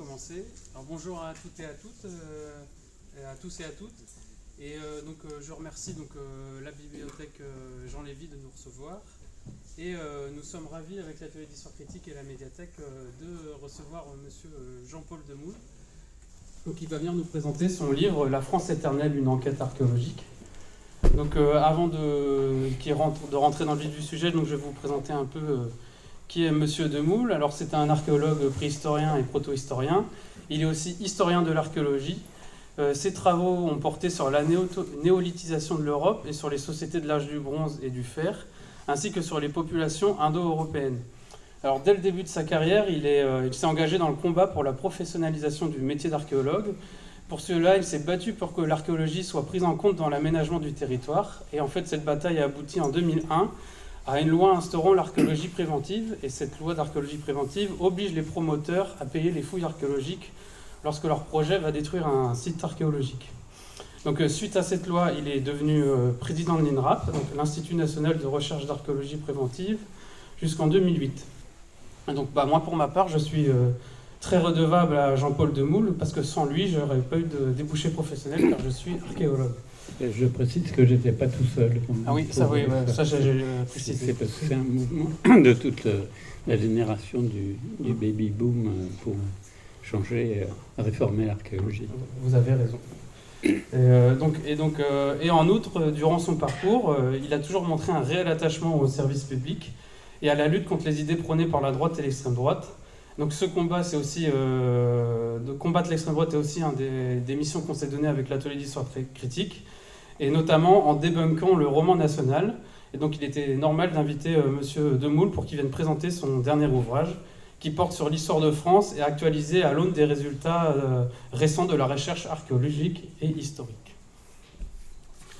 commencer. Alors bonjour à toutes et à toutes, et à tous et à toutes. Je remercie la bibliothèque Jean Lévy de nous recevoir. Et nous sommes ravis avec l'atelier d'histoire critique et la médiathèque de recevoir monsieur Jean-Paul Demoule. Donc il va venir nous présenter son livre La France éternelle, une enquête archéologique. Donc avant de rentrer dans le vif du sujet, donc, je vais vous présenter un peu qui est monsieur Demoule. Alors c'est un archéologue préhistorien et proto-historien. Il est aussi historien de l'archéologie. Ses travaux ont porté sur la néolithisation de l'Europe et sur les sociétés de l'âge du bronze et du fer, ainsi que sur les populations indo-européennes. Alors dès le début de sa carrière, il s'est engagé dans le combat pour la professionnalisation du métier d'archéologue. Pour cela, il s'est battu pour que l'archéologie soit prise en compte dans l'aménagement du territoire. Et en fait, cette bataille a abouti en 2001 à une loi instaurant l'archéologie préventive. Et cette loi d'archéologie préventive oblige les promoteurs à payer les fouilles archéologiques lorsque leur projet va détruire un site archéologique. Donc, suite à cette loi, il est devenu président de l'INRAP, donc l'Institut national de recherche d'archéologie préventive, jusqu'en 2008. Et donc, moi, pour ma part, je suis très redevable à Jean-Paul Demoule, parce que sans lui, je n'aurais pas eu de débouché professionnel, car je suis archéologue. Et je précise que je n'étais pas tout seul. Ah oui, ça, oui, ça j'ai précisé. C'est parce que c'est un mouvement de toute la génération du baby boom pour changer, réformer l'archéologie. Vous avez raison. Et en outre, durant son parcours, il a toujours montré un réel attachement au service public et à la lutte contre les idées prônées par la droite et l'extrême droite. Donc ce combat, c'est aussi de combattre l'extrême droite est aussi un des missions qu'on s'est données avec l'atelier d'histoire critique, et notamment en débunkant le roman national. Et donc il était normal d'inviter monsieur Demoule pour qu'il vienne présenter son dernier ouvrage, qui porte sur l'histoire de France et actualisé à l'aune des résultats récents de la recherche archéologique et historique.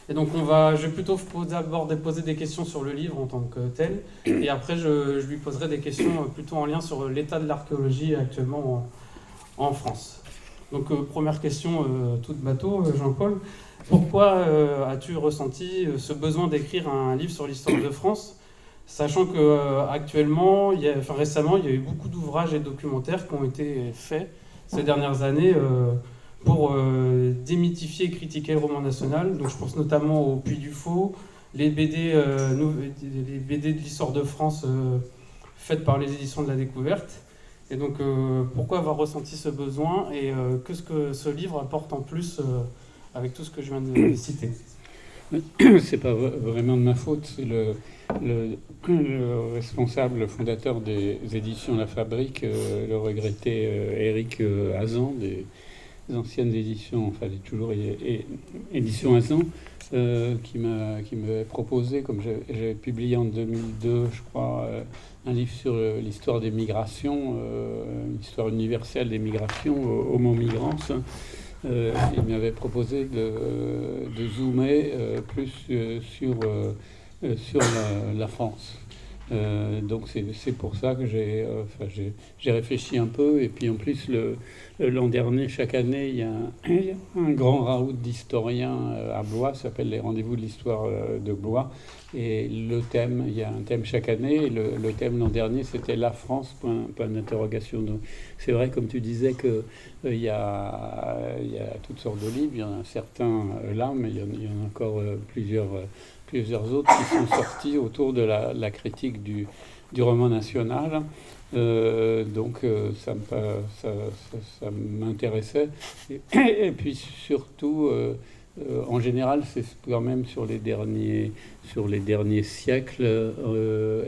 Et donc je vais plutôt d'abord poser des questions sur le livre en tant que tel, et après je lui poserai des questions plutôt en lien sur l'état de l'archéologie actuellement en France. Donc première question toute bateau, Jean-Paul. Pourquoi as-tu ressenti ce besoin d'écrire un livre sur l'histoire de France, sachant que récemment, il y a eu beaucoup d'ouvrages et de documentaires qui ont été faits ces dernières années pour démythifier et critiquer le roman national. Donc je pense notamment au Puy du Faux, les BD de l'histoire de France faites par les éditions de la Découverte. Et donc pourquoi avoir ressenti ce besoin et qu'est-ce que ce livre apporte en plus avec tout ce que je viens de citer? C'est pas vraiment de ma faute, c'est le responsable, le fondateur des éditions La Fabrique, le regretté Éric Hazan, des anciennes éditions, enfin toujours éditions Hazan, qui m'avait proposé, comme j'avais publié en 2002, je crois, un livre sur l'histoire des migrations, une histoire universelle des migrations, Homo migrants. Il m'avait proposé de zoomer plus sur la France. Donc c'est pour ça que j'ai réfléchi un peu. Et puis en plus, l'an dernier, chaque année, il y a un grand raout d'historiens à Blois, ça s'appelle les Rendez-vous de l'Histoire de Blois. Et il y a un thème chaque année. Et le thème l'an dernier, c'était la France, point d'interrogation. Donc c'est vrai, comme tu disais, que il y a toutes sortes de livres. Il y en a certains là, mais il y en a encore plusieurs autres qui sont sortis autour de la critique du roman national. Donc ça m'intéressait. Et puis surtout, en général, c'est quand même sur les derniers siècles.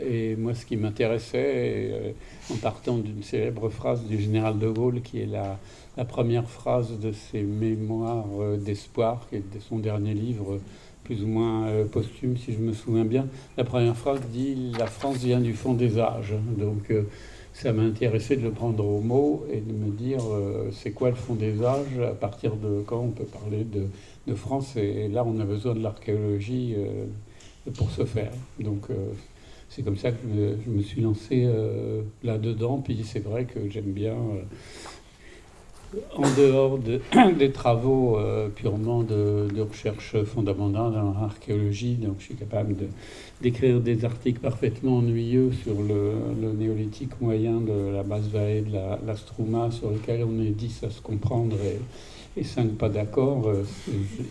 Et moi, ce qui m'intéressait, en partant d'une célèbre phrase du général de Gaulle, qui est la première phrase de ses mémoires d'espoir, qui est son dernier livre, plus ou moins posthume, si je me souviens bien. La première phrase dit « La France vient du fond des âges ». Donc ça m'a intéressé de le prendre au mot et de me dire c'est quoi le fond des âges, à partir de quand on peut parler de France. Et là, on a besoin de l'archéologie pour ce faire. Donc c'est comme ça que je me suis lancé là-dedans. Puis c'est vrai que j'aime bien en dehors des travaux purement de recherche fondamentale en archéologie, donc je suis capable d'écrire des articles parfaitement ennuyeux sur le néolithique moyen de la basse vallée de la Strouma, sur lequel on est 10 à se comprendre et 5 pas d'accord.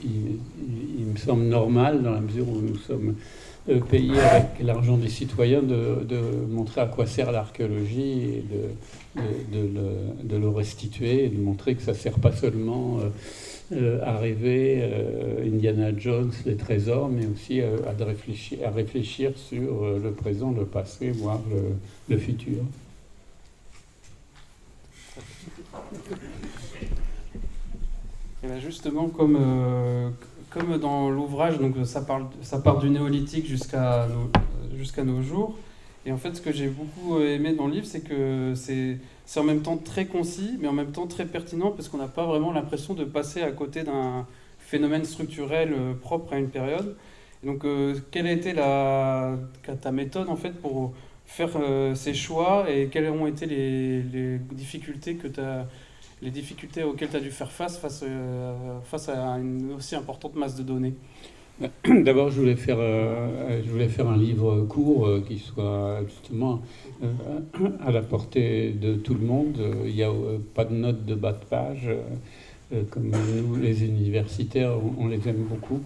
Il me semble normal, dans la mesure où nous sommes payés avec l'argent des citoyens, de montrer à quoi sert l'archéologie et de le restituer et de montrer que ça ne sert pas seulement à rêver Indiana Jones, les trésors, mais aussi à réfléchir sur le présent, le passé, voire le futur. Et bien justement, comme dans l'ouvrage, donc ça part du néolithique jusqu'à nos jours. Et en fait, ce que j'ai beaucoup aimé dans le livre, c'est que c'est en même temps très concis, mais en même temps très pertinent, parce qu'on n'a pas vraiment l'impression de passer à côté d'un phénomène structurel propre à une période. Et donc, quelle a été ta méthode, en fait, pour faire ces choix, et quelles ont été les difficultés les difficultés auxquelles tu as dû faire face à une aussi importante masse de données? D'abord, je voulais faire un livre court qui soit justement à la portée de tout le monde. Il n'y a pas de notes de bas de page. Comme nous, les universitaires, on les aime beaucoup.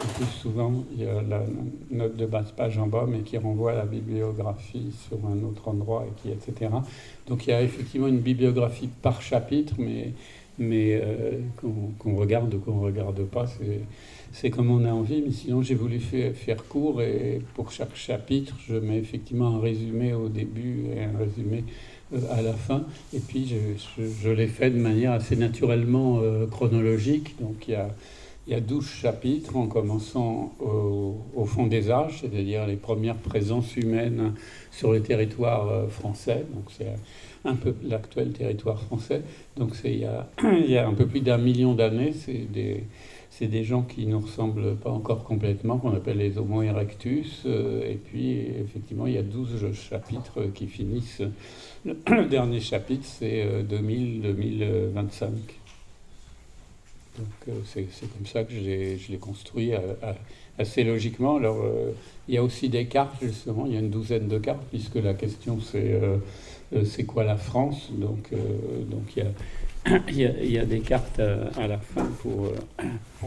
Le plus souvent, il y a la note de bas de page en bas, mais qui renvoie à la bibliographie sur un autre endroit, etc. Donc il y a effectivement une bibliographie par chapitre, mais qu'on regarde ou qu'on ne regarde pas, c'est comme on a envie. Mais sinon, j'ai voulu faire court, et pour chaque chapitre, je mets effectivement un résumé au début et un résumé à la fin. Et puis, je l'ai fait de manière assez naturellement chronologique. Donc il y a 12 chapitres, en commençant au fond des âges, c'est-à-dire les premières présences humaines sur le territoire français. Donc c'est un peu l'actuel territoire français. Donc il y a un peu plus d'1 million d'années. C'est des gens qui ne nous ressemblent pas encore complètement, qu'on appelle les Homo erectus. Et puis, effectivement, il y a 12 chapitres qui finissent. Le dernier chapitre, c'est 2025. Donc c'est comme ça que je l'ai construit assez logiquement. Alors il y a aussi des cartes, justement, il y a une douzaine de cartes, puisque la question c'est quoi la France. Donc il y a des cartes à la fin pour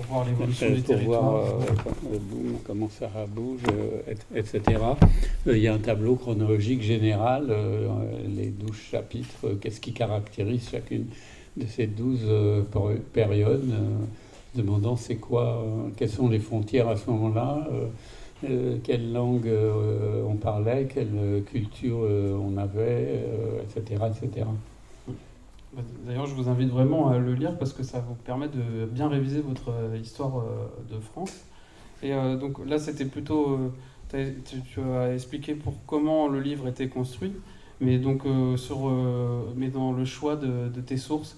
voir l'évolution du territoire, voir comment ça bouge, etc. Il y a un tableau chronologique général, les 12 chapitres, qu'est-ce qui caractérise chacune de ces 12 périodes, demandant quelles sont les frontières à ce moment-là, quelle langue on parlait, quelle culture on avait, etc., etc. D'ailleurs, je vous invite vraiment à le lire, parce que ça vous permet de bien réviser votre histoire de France. Et donc là, c'était plutôt... tu as expliqué comment le livre était construit. Mais donc, mais dans le choix de tes sources,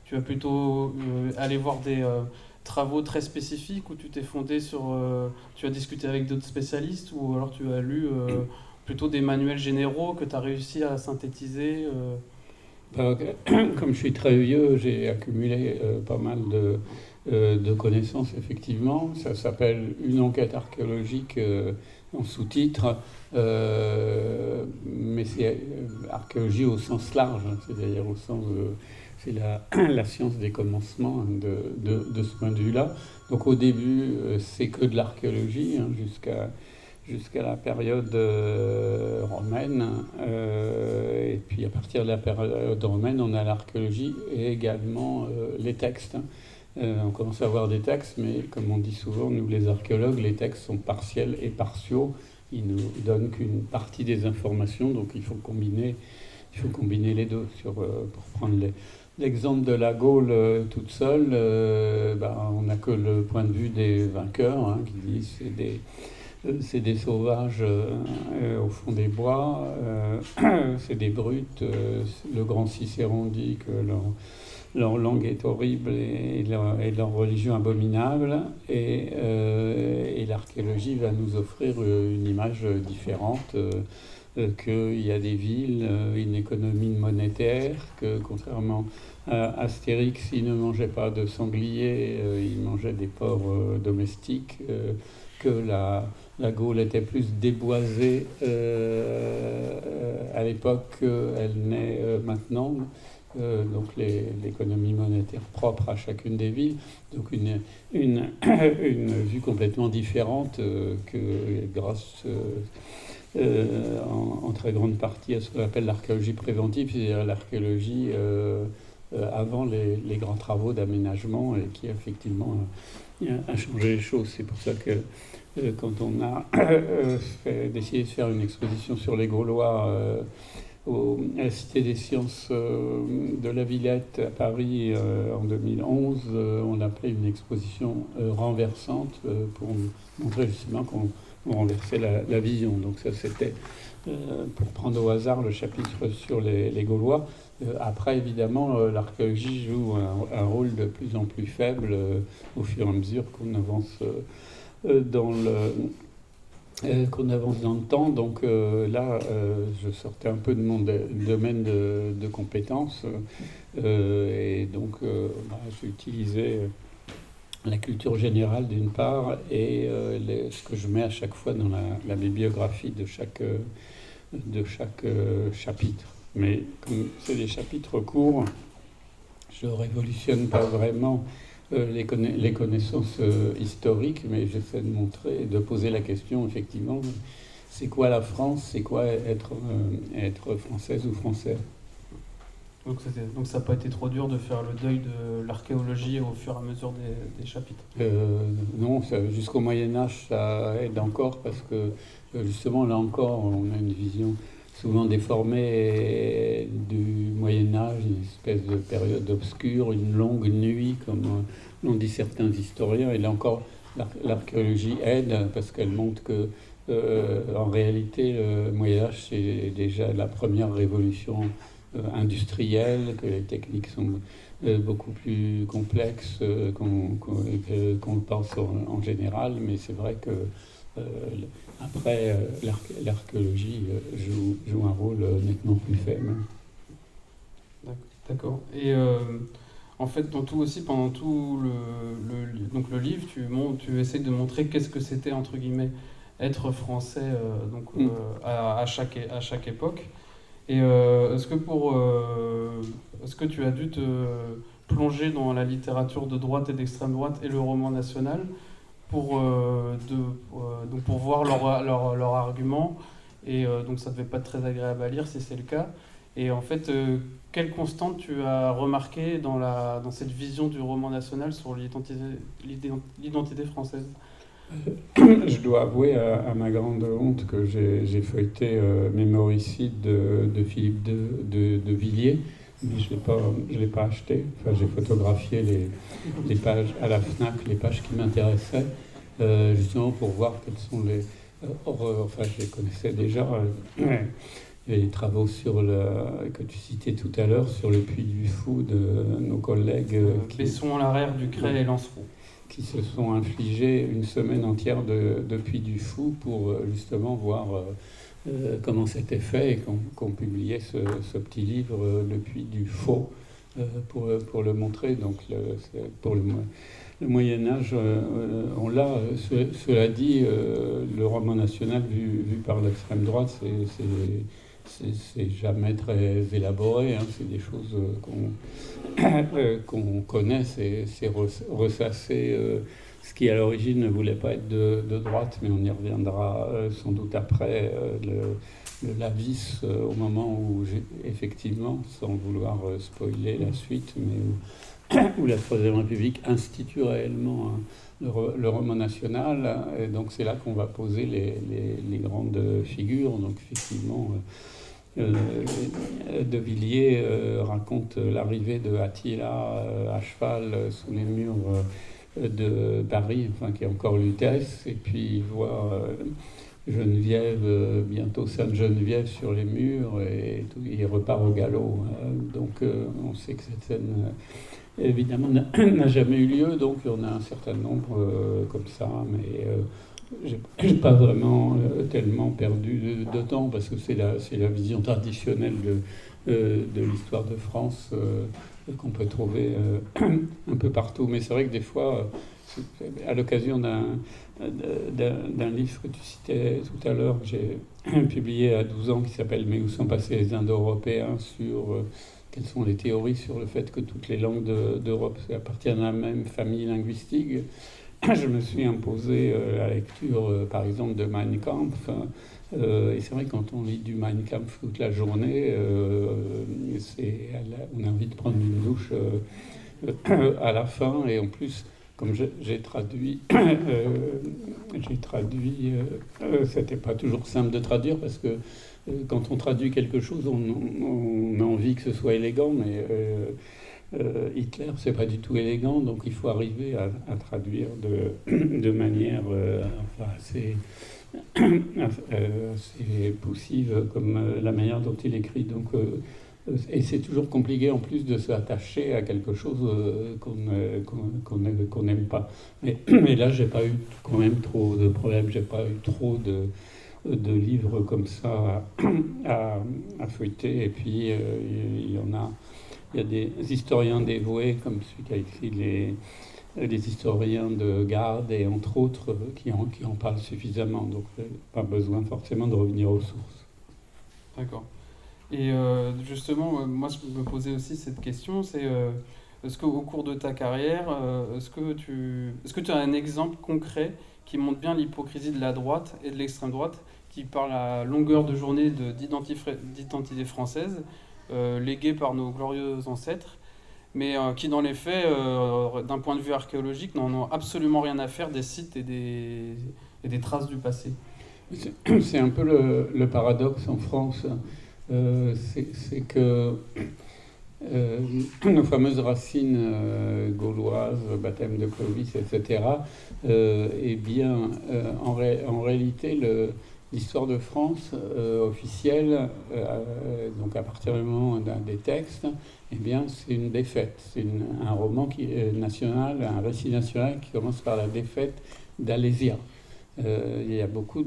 tu vas plutôt aller voir des travaux très spécifiques, où tu t'es fondé tu as discuté avec d'autres spécialistes, ou alors tu as lu plutôt des manuels généraux que tu as réussi à synthétiser Comme je suis très vieux, j'ai accumulé pas mal de connaissances, effectivement. Ça s'appelle Une enquête archéologique en sous-titre, mais c'est archéologie au sens large, hein, c'est-à-dire au sens c'est la science des commencements, hein, de ce point de vue-là. Donc au début, c'est que de l'archéologie, hein, jusqu'à la période romaine. Et puis à partir de la période romaine, on a l'archéologie et également les textes. On commence à avoir des textes, mais comme on dit souvent, nous les archéologues, les textes sont partiels et partiaux. Ils nous donnent qu'une partie des informations, donc il faut combiner les deux. Pour prendre l'exemple de la Gaule toute seule, on n'a que le point de vue des vainqueurs, hein, qui disent c'est des sauvages au fond des bois, c'est des brutes. Le grand Cicéron dit que leur langue est horrible et leur religion abominable. Et l'archéologie va nous offrir une image différente qu'il y a des villes, une économie monétaire, que contrairement à Astérix, il ne mangeait pas de sanglier, il mangeait des porcs domestiques, que la Gaule était plus déboisée à l'époque qu'elle n'est maintenant. Donc l'économie monétaire propre à chacune des villes, donc une vue complètement différente que grâce en très grande partie à ce qu'on appelle l'archéologie préventive, c'est-à-dire l'archéologie avant les grands travaux d'aménagement et qui effectivement a changé les choses. C'est pour ça que quand on a décidé de faire une exposition sur les Gaulois à la Cité des Sciences de la Villette à Paris en 2011, on appelait une exposition renversante pour montrer justement qu'on renversait la vision. Donc ça, c'était pour prendre au hasard le chapitre sur les Gaulois. Après, évidemment, l'archéologie joue un rôle de plus en plus faible au fur et à mesure qu'on avance dans le temps. Donc là, je sortais un peu de mon domaine de compétences et donc j'ai utilisé la culture générale d'une part et ce que je mets à chaque fois dans la bibliographie de chaque chapitre. Mais comme c'est des chapitres courts, je ne révolutionne pas vraiment les connaissances historiques, mais j'essaie de montrer, de poser la question, effectivement, c'est quoi la France, c'est quoi être française ou français. Donc ça n'a pas été trop dur de faire le deuil de l'archéologie au fur et à mesure des chapitres. Non, jusqu'au Moyen-Âge, ça aide encore, parce que justement, là encore, on a une vision souvent déformée du Moyen-Âge, une espèce de période obscure, une longue nuit, comme l'ont dit certains historiens. Et là encore, l'archéologie aide, parce qu'elle montre que, en réalité, le Moyen-Âge, c'est déjà la première révolution industrielle, que les techniques sont beaucoup plus complexes qu'on le pense en général, mais c'est vrai que après, l'archéologie joue un rôle nettement plus faible. D'accord. Et en fait, dans tout aussi, pendant tout le livre, tu essaies de montrer qu'est-ce que c'était, entre guillemets, être français à chaque époque. Et est-ce que tu as dû te plonger dans la littérature de droite et d'extrême droite et le roman national pour voir leur argument, et donc ça devait pas être très agréable à lire si c'est le cas. Et en fait, quelle constante tu as remarqué dans cette vision du roman national sur l'identité française ? Je dois avouer à ma grande honte que j'ai feuilleté Mémoricide de Philippe de Villiers, mais je ne l'ai pas acheté. Enfin, j'ai photographié les pages à la FNAC, les pages qui m'intéressaient, justement pour voir quels sont les... enfin, je les connaissais déjà. Les travaux que tu citais tout à l'heure sur le Puy du Fou de nos collègues... Besson, Larère, Ducret et Lanceroux, qui se sont infligés une semaine entière de Puy du Fou pour justement voir comment c'était fait, et qu'on publiait ce petit livre, Le Puy du Faux, pour le montrer. Donc pour le Moyen-Âge, on l'a. Cela dit, le roman national vu par l'extrême droite, c'est jamais très élaboré, hein. C'est des choses qu'on connaît, c'est ressasser ce qui à l'origine ne voulait pas être de droite, mais on y reviendra sans doute après, le lavis, au moment où effectivement, sans vouloir spoiler la suite, mais où la Troisième République institue réellement le roman national, et donc c'est là qu'on va poser les grandes figures. Donc effectivement, De Villiers raconte l'arrivée de Attila à cheval sous les murs de Paris, enfin qui est encore Lutèce, et puis il voit Geneviève, bientôt Sainte-Geneviève sur les murs, et tout, il repart au galop. Donc on sait que cette scène évidemment n'a jamais eu lieu, donc on a un certain nombre comme ça, mais j'ai pas vraiment tellement perdu de temps parce que c'est la vision traditionnelle de l'histoire de France qu'on peut trouver un peu partout. Mais c'est vrai que des fois, à l'occasion d'un livre que tu citais tout à l'heure, que j'ai publié à 12 ans, qui s'appelle « Mais où sont passés les Indo-Européens ?» sur quelles sont les théories sur le fait que toutes les langues d'Europe appartiennent à la même famille linguistique. Je me suis imposé la lecture, par exemple, de Mein Kampf. Et c'est vrai, quand on lit du Mein Kampf toute la journée, on a envie de prendre une douche à la fin. Et en plus, comme j'ai traduit, c'était pas toujours simple de traduire parce que quand on traduit quelque chose, on a envie que ce soit élégant, mais Hitler, c'est pas du tout élégant, donc il faut arriver à traduire de manière assez poussive, comme la manière dont il écrit. Donc, et c'est toujours compliqué en plus de s'attacher à quelque chose qu'on n'aime pas. Mais là, j'ai pas eu quand même trop de problèmes, j'ai pas eu trop de livres comme ça à feuilleter. Et puis, il y a des historiens dévoués, comme celui qui a écrit les historiens de Garde, et entre autres, qui en parlent suffisamment. Donc, pas besoin forcément de revenir aux sources. D'accord. Et justement, moi, je me posais aussi cette question, c'est est-ce qu'au cours de ta carrière, est-ce que tu as un exemple concret qui montre bien l'hypocrisie de la droite et de l'extrême droite, qui parle à longueur de journée d'identité française, léguée par nos glorieux ancêtres, mais qui dans les faits, d'un point de vue archéologique, n'en ont absolument rien à faire des sites et des traces du passé. C'est un peu le paradoxe en France, c'est que nos fameuses racines gauloises, baptême de Clovis, etc., eh bien, en réalité, l'histoire de France officielle, donc à partir du moment des textes, eh bien, c'est une défaite. C'est un roman national, un récit national qui commence par la défaite d'Alésia. Il y a beaucoup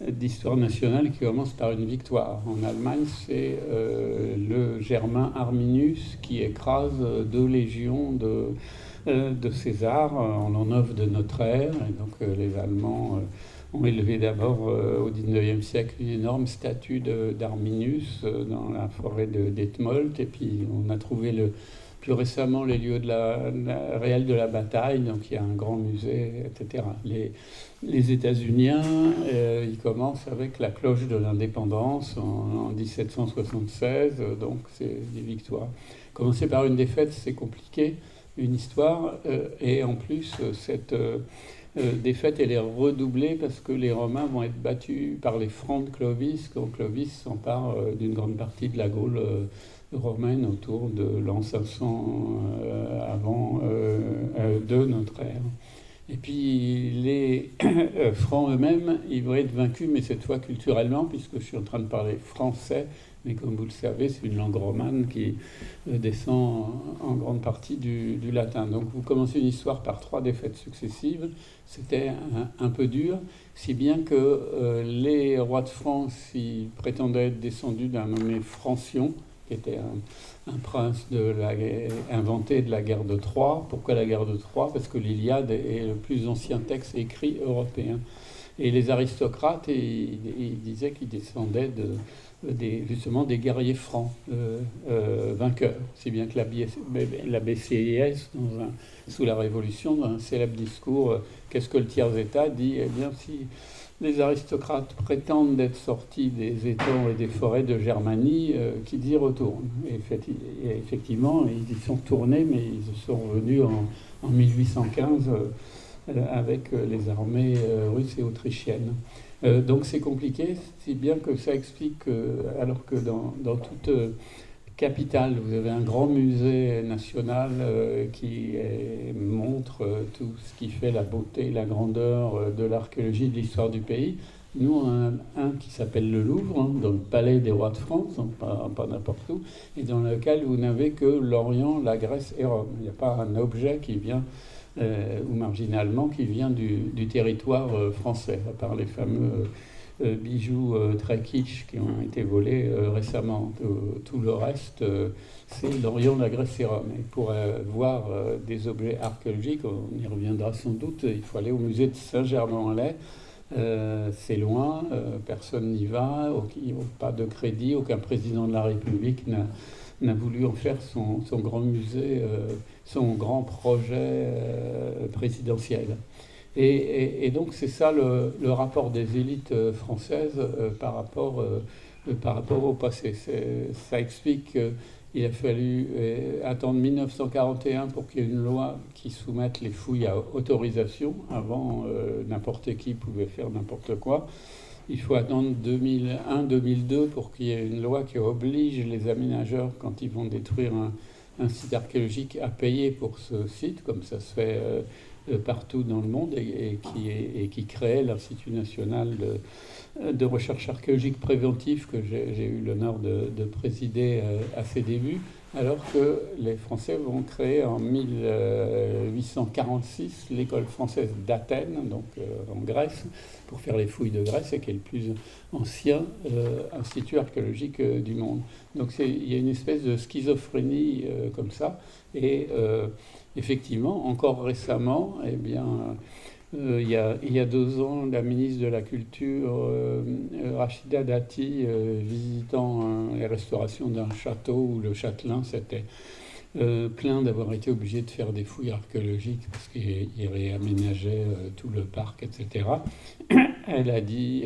d'histoire nationale qui commence par une victoire. En Allemagne, c'est le Germain Arminius qui écrase 2 légions de César en l'an 9 de notre ère. Et donc les Allemands ont élevé d'abord au XIXe siècle une énorme statue d'Arminius dans la forêt d'Etmold. Et puis on a trouvé plus récemment les lieux réels de la bataille, donc il y a un grand musée, etc. Les États-Uniens, ils commencent avec la cloche de l'indépendance en 1776, donc c'est des victoires. Commencer par une défaite, c'est compliqué, une histoire, et en plus, cette défaite, elle est redoublée parce que les Romains vont être battus par les Francs de Clovis, quand Clovis s'empare d'une grande partie de la Gaule romaine autour de l'an 500 avant de notre ère. Et puis les Francs eux-mêmes, ils vont être vaincus, mais cette fois culturellement, puisque je suis en train de parler français, mais comme vous le savez, c'est une langue romane qui descend en grande partie du latin. Donc vous commencez une histoire par 3 défaites successives. C'était un peu dur, si bien que les rois de France, ils prétendaient être descendus d'un nommé Francion, qui était un prince inventé de la guerre de Troie. Pourquoi la guerre de Troie? Parce que l'Iliade est le plus ancien texte écrit européen. Et les aristocrates, ils disaient qu'ils descendaient justement des guerriers francs vainqueurs. Si bien que la BCIS, sous la Révolution, dans un célèbre discours « Qu'est-ce que le tiers-État ?» dit « Eh bien, si les aristocrates prétendent d'être sortis des étangs et des forêts de Germanie, qu'ils y retournent. » Et effectivement, ils y sont tournés, mais ils sont revenus en 1815 avec les armées russes et autrichiennes. Donc c'est compliqué, si bien que ça explique, alors que dans toute capitale, vous avez un grand musée national qui montre tout ce qui fait la beauté, la grandeur de l'archéologie, de l'histoire du pays. Nous, on a un qui s'appelle le Louvre, dans le palais des rois de France, donc pas n'importe où, et dans lequel vous n'avez que l'Orient, la Grèce et Rome. Il n'y a pas un objet qui vient ou marginalement, qui vient du territoire français, à part les fameux bijoux très kitsch qui ont été volés récemment. Tout le reste, c'est l'Orient, la Grèce et Rome. Et pour voir des objets archéologiques, on y reviendra sans doute, il faut aller au musée de Saint-Germain-en-Laye. C'est loin, personne n'y va, pas de crédit, aucun président de la République n'a voulu en faire son grand musée, son grand projet présidentiel. Et donc c'est ça le rapport des élites françaises par rapport au passé. Ça explique qu'il a fallu attendre 1941 pour qu'il y ait une loi qui soumette les fouilles à autorisation. Avant, n'importe qui pouvait faire n'importe quoi. Il faut attendre 2001-2002 pour qu'il y ait une loi qui oblige les aménageurs, quand ils vont détruire un site archéologique, à payer pour ce site, comme ça se fait partout dans le monde, et qui crée l'Institut national de recherche archéologique préventive que j'ai eu l'honneur de présider à ses débuts, alors que les Français vont créer en 1846 l'école française d'Athènes, donc en Grèce, pour faire les fouilles de Grèce, et qui est le plus ancien institut archéologique du monde. Donc il y a une espèce de schizophrénie comme ça, et effectivement, encore récemment, eh bien, il y a 2 ans, la ministre de la Culture, Rachida Dati, visitant les restaurations d'un château où le châtelain s'était plaint d'avoir été obligé de faire des fouilles archéologiques parce qu'il réaménageait tout le parc, etc. Elle a dit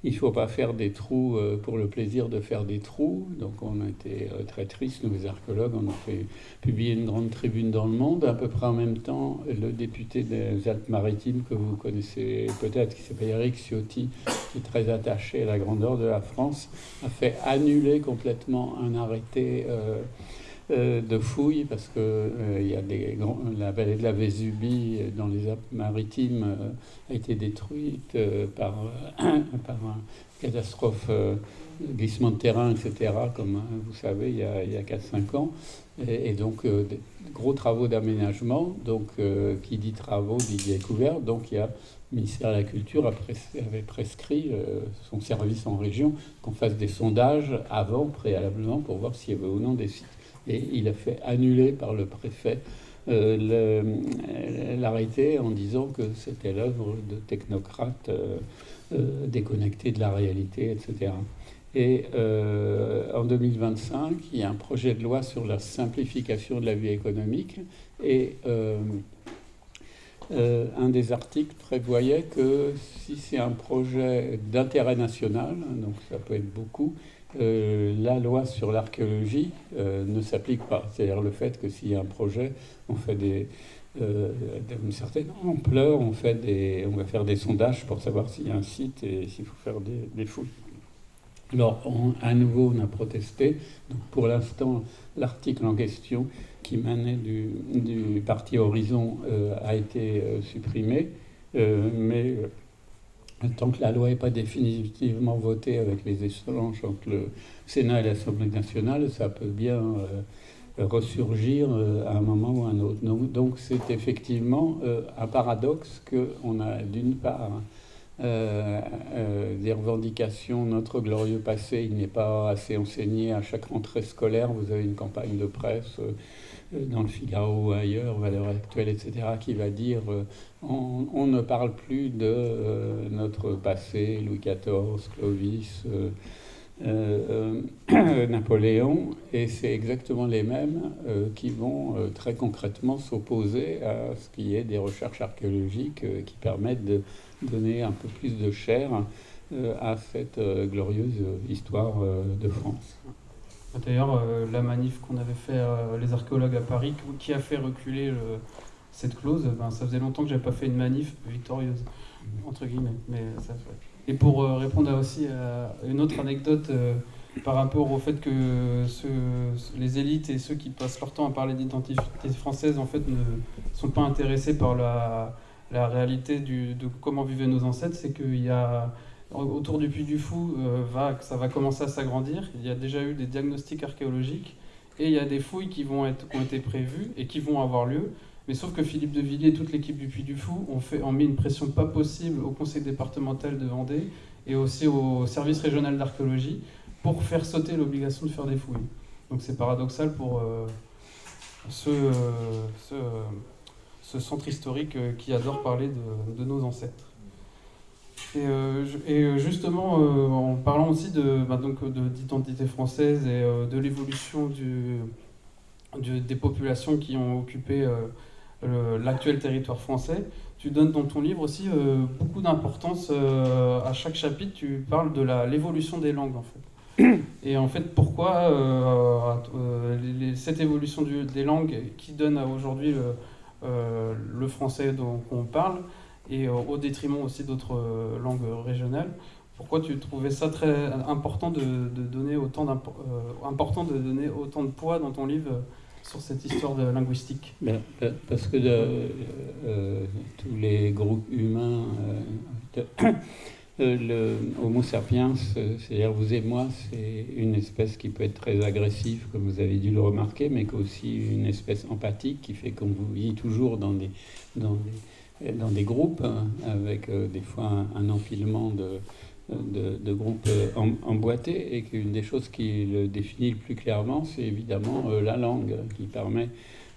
il ne faut pas faire des trous pour le plaisir de faire des trous. Donc on a été très tristes, nous les archéologues, on a fait publier une grande tribune dans le Monde. À peu près en même temps, le député des Alpes-Maritimes, que vous connaissez peut-être, qui s'appelle Éric Ciotti, qui est très attaché à la grandeur de la France, a fait annuler complètement un arrêté de fouilles, parce que la vallée de la Vésubie dans les Alpes-Maritimes a été détruite par une catastrophe, glissement de terrain, etc., comme vous savez, il y a 4-5 ans. Et donc, des gros travaux d'aménagement, donc qui dit travaux, dit découverte. Donc, il y a le ministère de la Culture avait prescrit son service en région qu'on fasse des sondages préalablement, pour voir s'il y avait ou non des sites. Et il a fait annuler par le préfet l'arrêté en disant que c'était l'œuvre de technocrates déconnectés de la réalité, etc. Et en 2025, il y a un projet de loi sur la simplification de la vie économique, et un des articles prévoyait que si c'est un projet d'intérêt national, donc ça peut être beaucoup, la loi sur l'archéologie ne s'applique pas. C'est-à-dire le fait que s'il y a un projet, on fait d'une certaine ampleur, on va faire des sondages pour savoir s'il y a un site et s'il faut faire des fouilles. Alors, à nouveau, on a protesté. Donc, pour l'instant, l'article en question, qui émanait du parti Horizon, a été supprimé. Mais tant que la loi n'est pas définitivement votée avec les échanges entre le Sénat et l'Assemblée nationale, ça peut bien ressurgir à un moment ou à un autre. Donc c'est effectivement un paradoxe qu'on a d'une part des revendications. Notre glorieux passé, il n'est pas assez enseigné à chaque rentrée scolaire. Vous avez une campagne de presse dans le Figaro ou ailleurs, Valeurs Actuelles, etc., qui va dire on ne parle plus de notre passé, Louis XIV, Clovis, Napoléon, et c'est exactement les mêmes qui vont très concrètement s'opposer à ce qui est des recherches archéologiques qui permettent de donner un peu plus de chair à cette glorieuse histoire de France. D'ailleurs, la manif qu'on avait fait les archéologues à Paris, qui a fait reculer cette clause, ça faisait longtemps que j'avais pas fait une manif victorieuse, entre guillemets. Mais ça fait. Et pour répondre aussi à une autre anecdote par rapport au fait que les élites et ceux qui passent leur temps à parler d'identité française, en fait, ne sont pas intéressés par la réalité de comment vivaient nos ancêtres, c'est qu'il y a autour du Puy du Fou, ça va commencer à s'agrandir. Il y a déjà eu des diagnostics archéologiques et il y a des fouilles qui ont été prévues et qui vont avoir lieu. Mais sauf que Philippe de Villiers et toute l'équipe du Puy du Fou ont mis une pression pas possible au conseil départemental de Vendée et aussi au service régional d'archéologie pour faire sauter l'obligation de faire des fouilles. Donc c'est paradoxal pour ce centre historique qui adore parler de nos ancêtres. Et justement, en parlant aussi d'identité française et de l'évolution des populations qui ont occupé l'actuel territoire français, tu donnes dans ton livre aussi beaucoup d'importance à chaque chapitre. Tu parles de l'évolution des langues, en fait. Et en fait, pourquoi cette évolution des langues qui donne aujourd'hui le français dont on parle, et au détriment aussi d'autres langues régionales, pourquoi tu trouvais ça très important de donner autant de poids dans ton livre sur cette histoire linguistique? Parce que tous les groupes humains, le Homo sapiens, c'est-à-dire vous et moi, c'est une espèce qui peut être très agressive, comme vous avez dû le remarquer, mais qui est aussi une espèce empathique qui fait qu'on vous vit toujours dans des groupes, avec des fois un empilement de groupes emboîtés, et qu'une des choses qui le définit le plus clairement, c'est évidemment la langue qui permet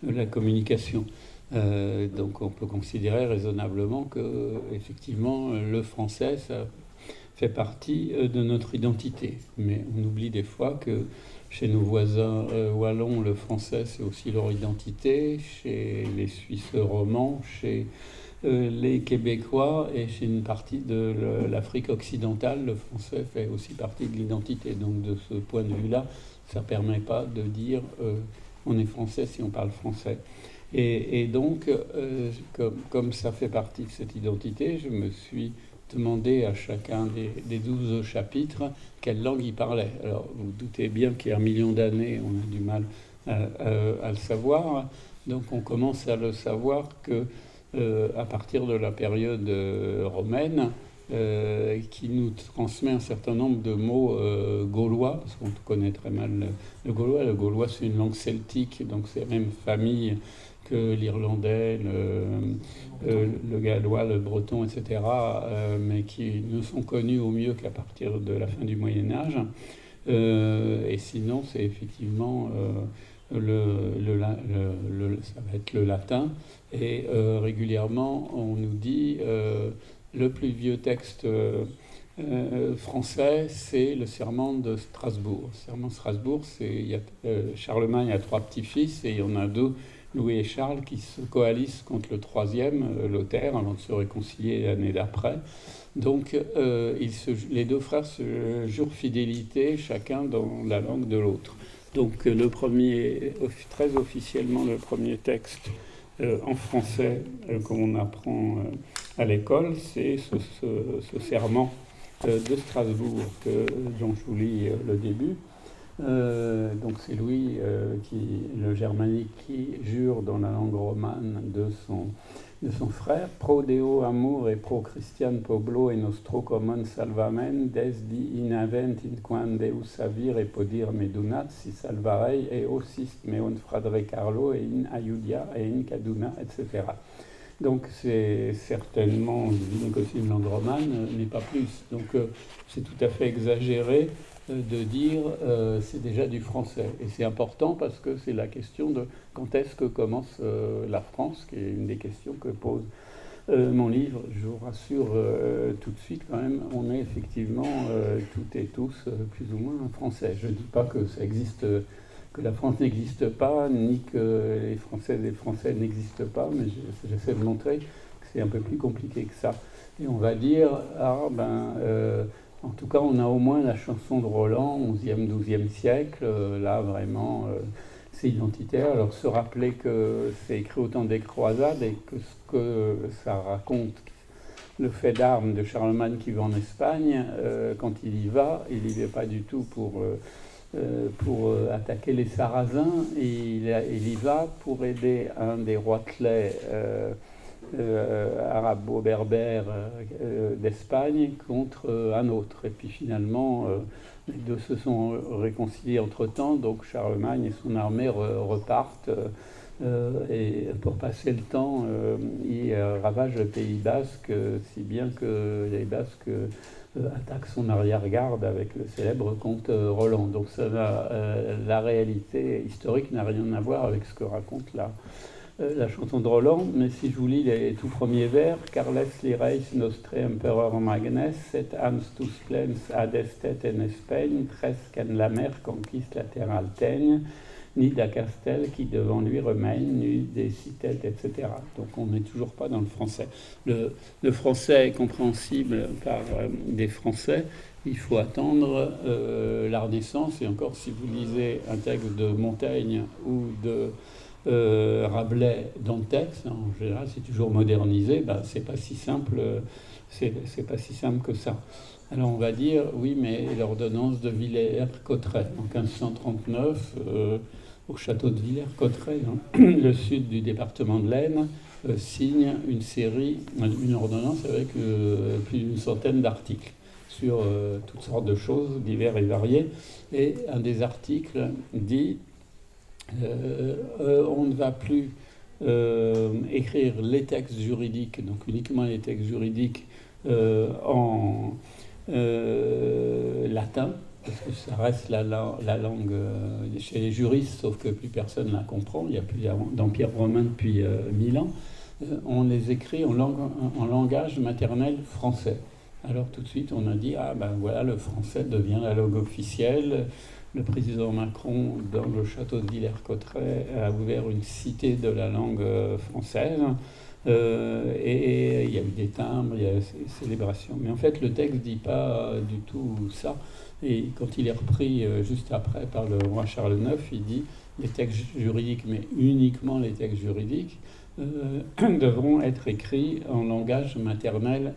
la communication. Donc on peut considérer raisonnablement que effectivement le français, ça fait partie de notre identité. Mais on oublie des fois que chez nos voisins wallons, le français, c'est aussi leur identité. Chez les Suisses romans, chez les Québécois et chez une partie de l'Afrique occidentale, le français fait aussi partie de l'identité. Donc de ce point de vue-là, ça ne permet pas de dire on est français si on parle français. Et donc, comme ça fait partie de cette identité, je me suis demandé à chacun des 12 chapitres quelle langue il parlait. Alors, vous vous doutez bien qu'il y a 1 million d'années, on a du mal à le savoir. Donc, on commence à le savoir à partir de la période romaine, qui nous transmet un certain nombre de mots gaulois, parce qu'on connaît très mal le gaulois. Le gaulois, c'est une langue celtique, donc c'est la même famille que l'irlandais, le gallois, le breton, etc., mais qui ne sont connus au mieux qu'à partir de la fin du Moyen-Âge. Et sinon, c'est effectivement ça va être le latin. Et régulièrement, on nous dit le plus vieux texte français, c'est le serment de Strasbourg. Le serment de Strasbourg, Charlemagne a 3 petits-fils et il y en a 2, Louis et Charles, qui se coalisent contre le troisième, Lothaire, avant de se réconcilier l'année d'après. Donc les 2 frères se jurent fidélité, chacun dans la langue de l'autre. Donc le premier, très officiellement, le premier texte en français qu'on apprend à l'école, c'est ce serment de Strasbourg dont je vous lis le début. Donc c'est Louis, le germanique, qui jure dans la langue romane de son frère: Pro Deo amor et pro Christian poblo et nostro common salvamen des di inavent in quan Deus savir et podir medunat si salvarei et ossist meon fradre Carlo et in aiudia et in caduna, etc. Donc c'est certainement, que c'est une langue romane, mais pas plus. Donc c'est tout à fait exagéré de dire c'est déjà du français. Et c'est important parce que c'est la question de quand est-ce que commence la France, qui est une des questions que pose mon livre. Je vous rassure tout de suite quand même, on est effectivement toutes et tous plus ou moins français. Je ne dis pas que ça existe, que la France n'existe pas, ni que les Françaises et les Français n'existent pas, mais j'essaie de montrer que c'est un peu plus compliqué que ça. Et on va dire, en tout cas, on a au moins la chanson de Roland, 11e, 12e siècle. Là, vraiment, c'est identitaire. Alors, se rappeler que c'est écrit au temps des croisades et que ce que ça raconte, le fait d'armes de Charlemagne qui va en Espagne, quand il y va pas du tout pour attaquer les Sarrasins. Il y va pour aider un des roitelets arabo-berbère d'Espagne contre un autre. Et puis finalement, les 2 se sont réconciliés entre-temps, donc Charlemagne et son armée repartent Et pour passer le temps, il ravage le Pays Basque, si bien que les Basques attaquent son arrière-garde avec le célèbre conte Roland. Donc la réalité historique n'a rien à voir avec ce que raconte la chanson de Roland, mais si je vous lis les tout premiers vers, Carles lireis nostre empereur magnes, et ans tous plens ad estet en Espagne, presque en la mer conquiste la terre alteigne, ni da castel qui devant lui remègne, ni des cités, etc. Donc on n'est toujours pas dans le français. Le français est compréhensible par des Français. Il faut attendre la Renaissance, et encore si vous lisez un texte de Montaigne ou de Rabelais dans le texte, en général c'est toujours modernisé, c'est pas si simple, c'est pas si simple que ça. Alors on va dire, oui, mais l'ordonnance de Villers-Cotterêts en 1539, au château de Villers-Cotterêts, dans le sud du département de l'Aisne, signe une ordonnance avec plus d'une centaine d'articles sur toutes sortes de choses divers et variées. Et un des articles dit on ne va plus écrire les textes juridiques, donc uniquement les textes juridiques en latin, parce que ça reste la langue chez les juristes, sauf que plus personne ne la comprend. Il n'y a plus d'empire romain depuis 1000 ans. On les écrit en langage maternel français. Alors tout de suite, on a dit, voilà, le français devient la langue officielle. Le président Macron, dans le château de Villers-Cotterêts, a ouvert une cité de la langue française. Et il y a eu des timbres, il y a des célébrations. Mais en fait, le texte ne dit pas du tout ça. Et quand il est repris juste après par le roi Charles IX, il dit les textes juridiques, mais uniquement les textes juridiques, devront être écrits en langage maternel,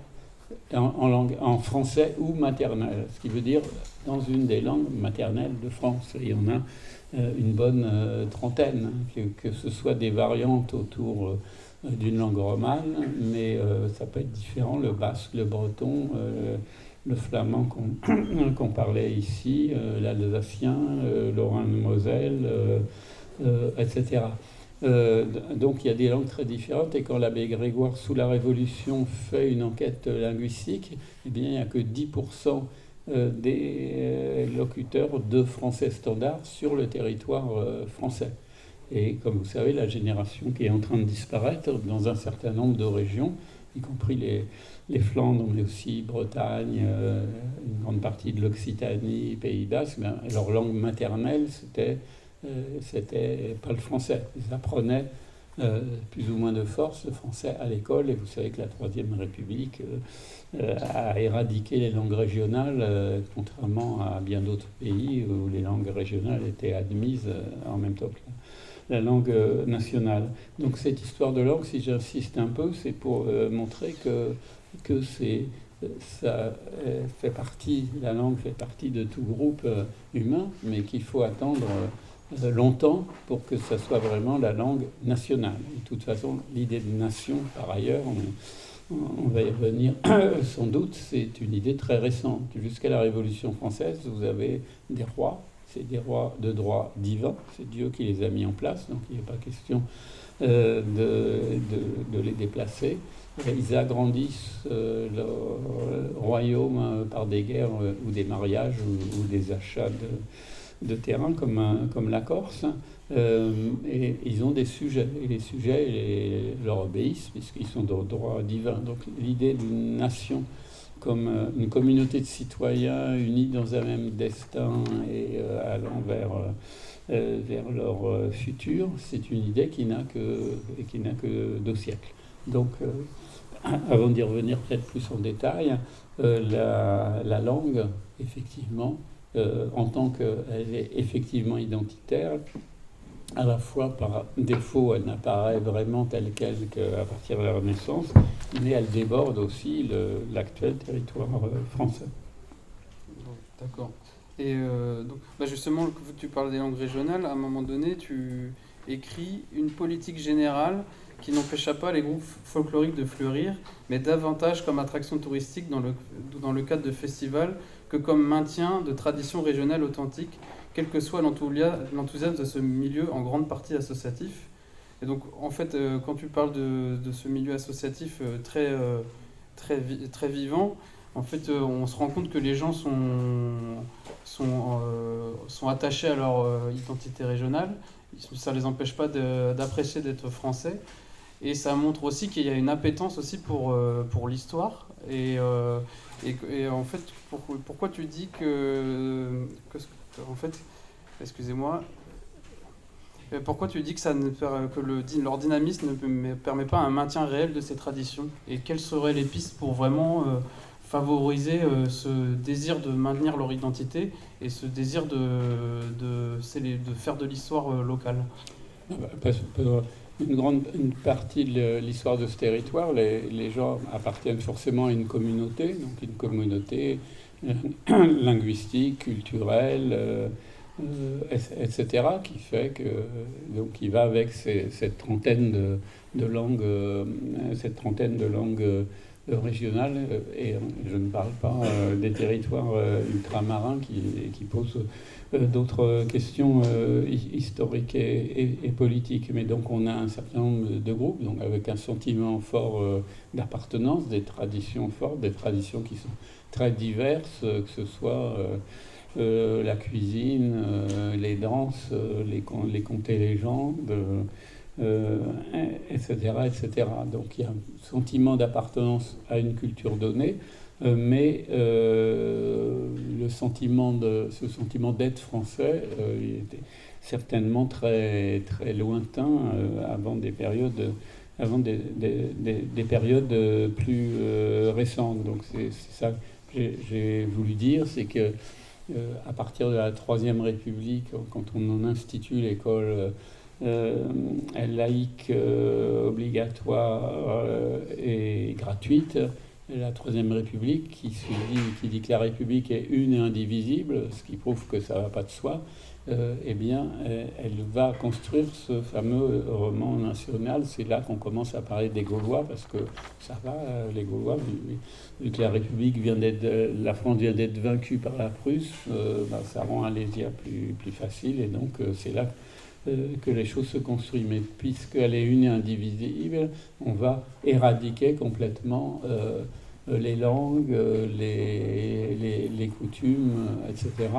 en français ou maternel, ce qui veut dire dans une des langues maternelles de France. Il y en a une bonne trentaine, que ce soit des variantes autour d'une langue romane, mais ça peut être différent, le basque, le breton, le flamand qu'on parlait ici, l'alsacien, lorrain-moselle, etc. Donc il y a des langues très différentes, et quand l'abbé Grégoire, sous la Révolution, fait une enquête linguistique, eh bien, il n'y a que 10% des locuteurs de français standard sur le territoire français. Et comme vous savez, la génération qui est en train de disparaître dans un certain nombre de régions, y compris les Flandres, mais aussi Bretagne, une grande partie de l'Occitanie, Pays Basque, leur langue maternelle, c'était pas le français. Ils apprenaient plus ou moins de force le français à l'école, et vous savez que la Troisième République a éradiqué les langues régionales, contrairement à bien d'autres pays où les langues régionales étaient admises en même temps que la langue nationale. Donc cette histoire de langue, si j'insiste un peu, c'est pour montrer que ça fait partie, la langue fait partie de tout groupe humain, mais qu'il faut attendre longtemps pour que ça soit vraiment la langue nationale. De toute façon, l'idée de nation, par ailleurs, on va y revenir sans doute, c'est une idée très récente. Jusqu'à la Révolution française, vous avez des rois, c'est des rois de droit divin, c'est Dieu qui les a mis en place, donc il n'est pas question de les déplacer. Ils agrandissent leur royaume par des guerres ou des mariages ou des achats de terrain comme la Corse. Et ils ont des sujets, et les sujets leur obéissent puisqu'ils sont de droit divin. Donc l'idée d'une nation comme une communauté de citoyens unis dans un même destin et allant vers leur futur, c'est une idée qui n'a que 2 siècles. Donc, avant d'y revenir peut-être plus en détail, la langue, effectivement, en tant qu'elle est effectivement identitaire, à la fois par défaut, elle n'apparaît vraiment telle quelle qu'à partir de la Renaissance, mais elle déborde aussi l'actuel territoire français. D'accord. Et donc, justement, tu parles des langues régionales. À un moment donné, tu écris une politique générale qui n'empêcha pas les groupes folkloriques de fleurir, mais davantage comme attraction touristique dans le cadre de festivals que comme maintien de traditions régionales authentiques, quel que soit l'enthousiasme de ce milieu en grande partie associatif. Et donc, en fait, quand tu parles de ce milieu associatif très vivant, en fait, on se rend compte que les gens sont attachés à leur identité régionale. Ça ne les empêche pas d'apprécier d'être français. Et ça montre aussi qu'il y a une appétence aussi pour l'histoire. Et en fait, pourquoi tu dis en fait, excusez-moi, pourquoi tu dis que, leur dynamisme ne permet pas un maintien réel de ces traditions? Et quelles seraient les pistes pour vraiment favoriser ce désir de maintenir leur identité et ce désir de faire de l'histoire locale? Une partie de l'histoire de ce territoire, les gens appartiennent forcément à une communauté, donc une communauté linguistique, culturelle, etc., qui fait que donc il va avec cette trentaine de langues, régionales, et je ne parle pas des territoires ultramarins qui posent d'autres questions historiques et politiques. Mais donc on a un certain nombre de groupes, donc avec un sentiment fort d'appartenance, des traditions fortes, des traditions qui sont très diverses, que ce soit la cuisine, les danses, les contes et légendes, etc., etc. Donc il y a un sentiment d'appartenance à une culture donnée, mais ce sentiment d'être français, il était certainement très, très lointain avant des périodes plus récentes. Donc c'est ça que j'ai voulu dire, c'est que à partir de la Troisième République, quand on en institue l'école laïque obligatoire et gratuite, la Troisième République qui dit que la République est une et indivisible, ce qui prouve que ça ne va pas de soi, eh bien, elle va construire ce fameux roman national. C'est là qu'on commence à parler des Gaulois, parce que ça va, les Gaulois, vu que la France vient d'être vaincue par la Prusse, ça rend Alésia plus facile, et donc c'est là que les choses se construisent. Mais puisqu'elle est une et indivisible, on va éradiquer complètement les langues, les coutumes, etc.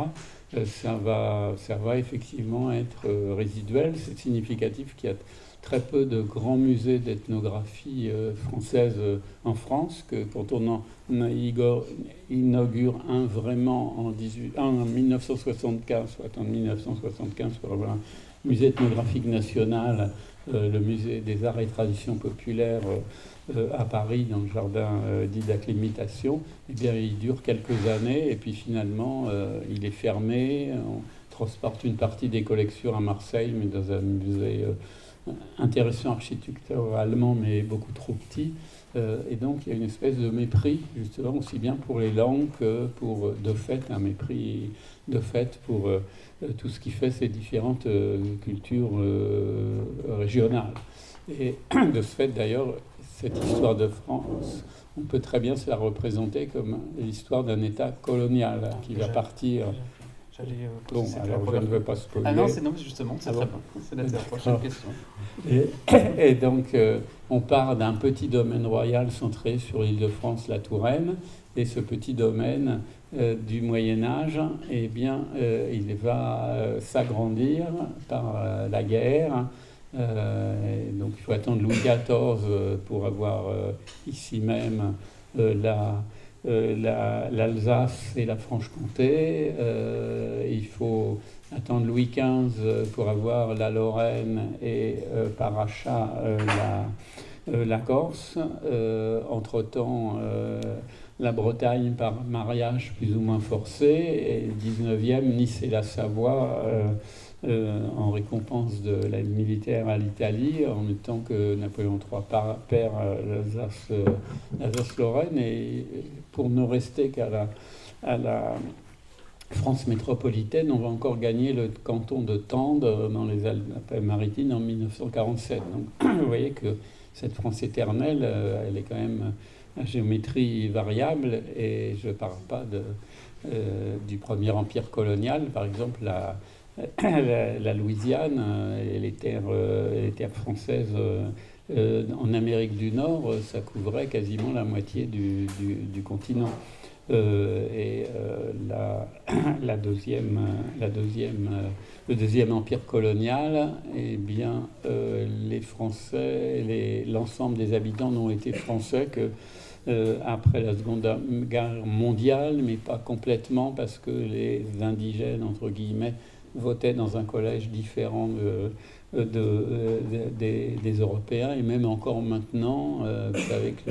Ça va effectivement être résiduel. C'est significatif qu'il y a très peu de grands musées d'ethnographie française en France, que quand on inaugure un vraiment en 1975, soit en 1975, pour avoir un musée ethnographique national, le musée des arts et traditions populaires à Paris, dans le jardin dit d'acclimatation, eh bien, il dure quelques années et puis finalement il est fermé. On transporte une partie des collections à Marseille, mais dans un musée intéressant architecturalement, mais beaucoup trop petit. Et donc il y a une espèce de mépris, justement, aussi bien pour les langues que pour, de fait, un mépris de fait pour tout ce qui fait ces différentes cultures régionales. Et de ce fait, d'ailleurs, cette histoire de France, on peut très bien se la représenter comme l'histoire d'un État colonial qui va partir. Bon, alors je ne veux pas spoiler. Ah non, justement, c'est très bien. C'est la prochaine question. Et donc, on part d'un petit domaine royal centré sur l'Île-de-France, la Touraine, et ce petit domaine du Moyen-Âge, eh bien, il va s'agrandir par la guerre. Donc, il faut attendre Louis XIV pour avoir ici même l'Alsace et la Franche-Comté. Il faut attendre Louis XV pour avoir la Lorraine et par achat la Corse. Entre-temps, la Bretagne par mariage plus ou moins forcé. Et le 19e, Nice et la Savoie en récompense de l'aide militaire à l'Italie, en même temps que Napoléon III perd l'Alsace-Lorraine. Et pour ne rester qu'à la France métropolitaine, on va encore gagner le canton de Tende dans les Alpes-Maritimes en 1947. Donc vous voyez que cette France éternelle, elle est quand même à géométrie variable, et je ne parle pas du premier empire colonial. Par exemple, la Louisiane et les terres françaises en Amérique du Nord, ça couvrait quasiment la moitié du continent. Le deuxième empire colonial, eh bien, les Français, l'ensemble des habitants n'ont été français que après la Seconde Guerre mondiale, mais pas complètement parce que les indigènes, entre guillemets, votaient dans un collège différent des Européens, et même encore maintenant, vous savez que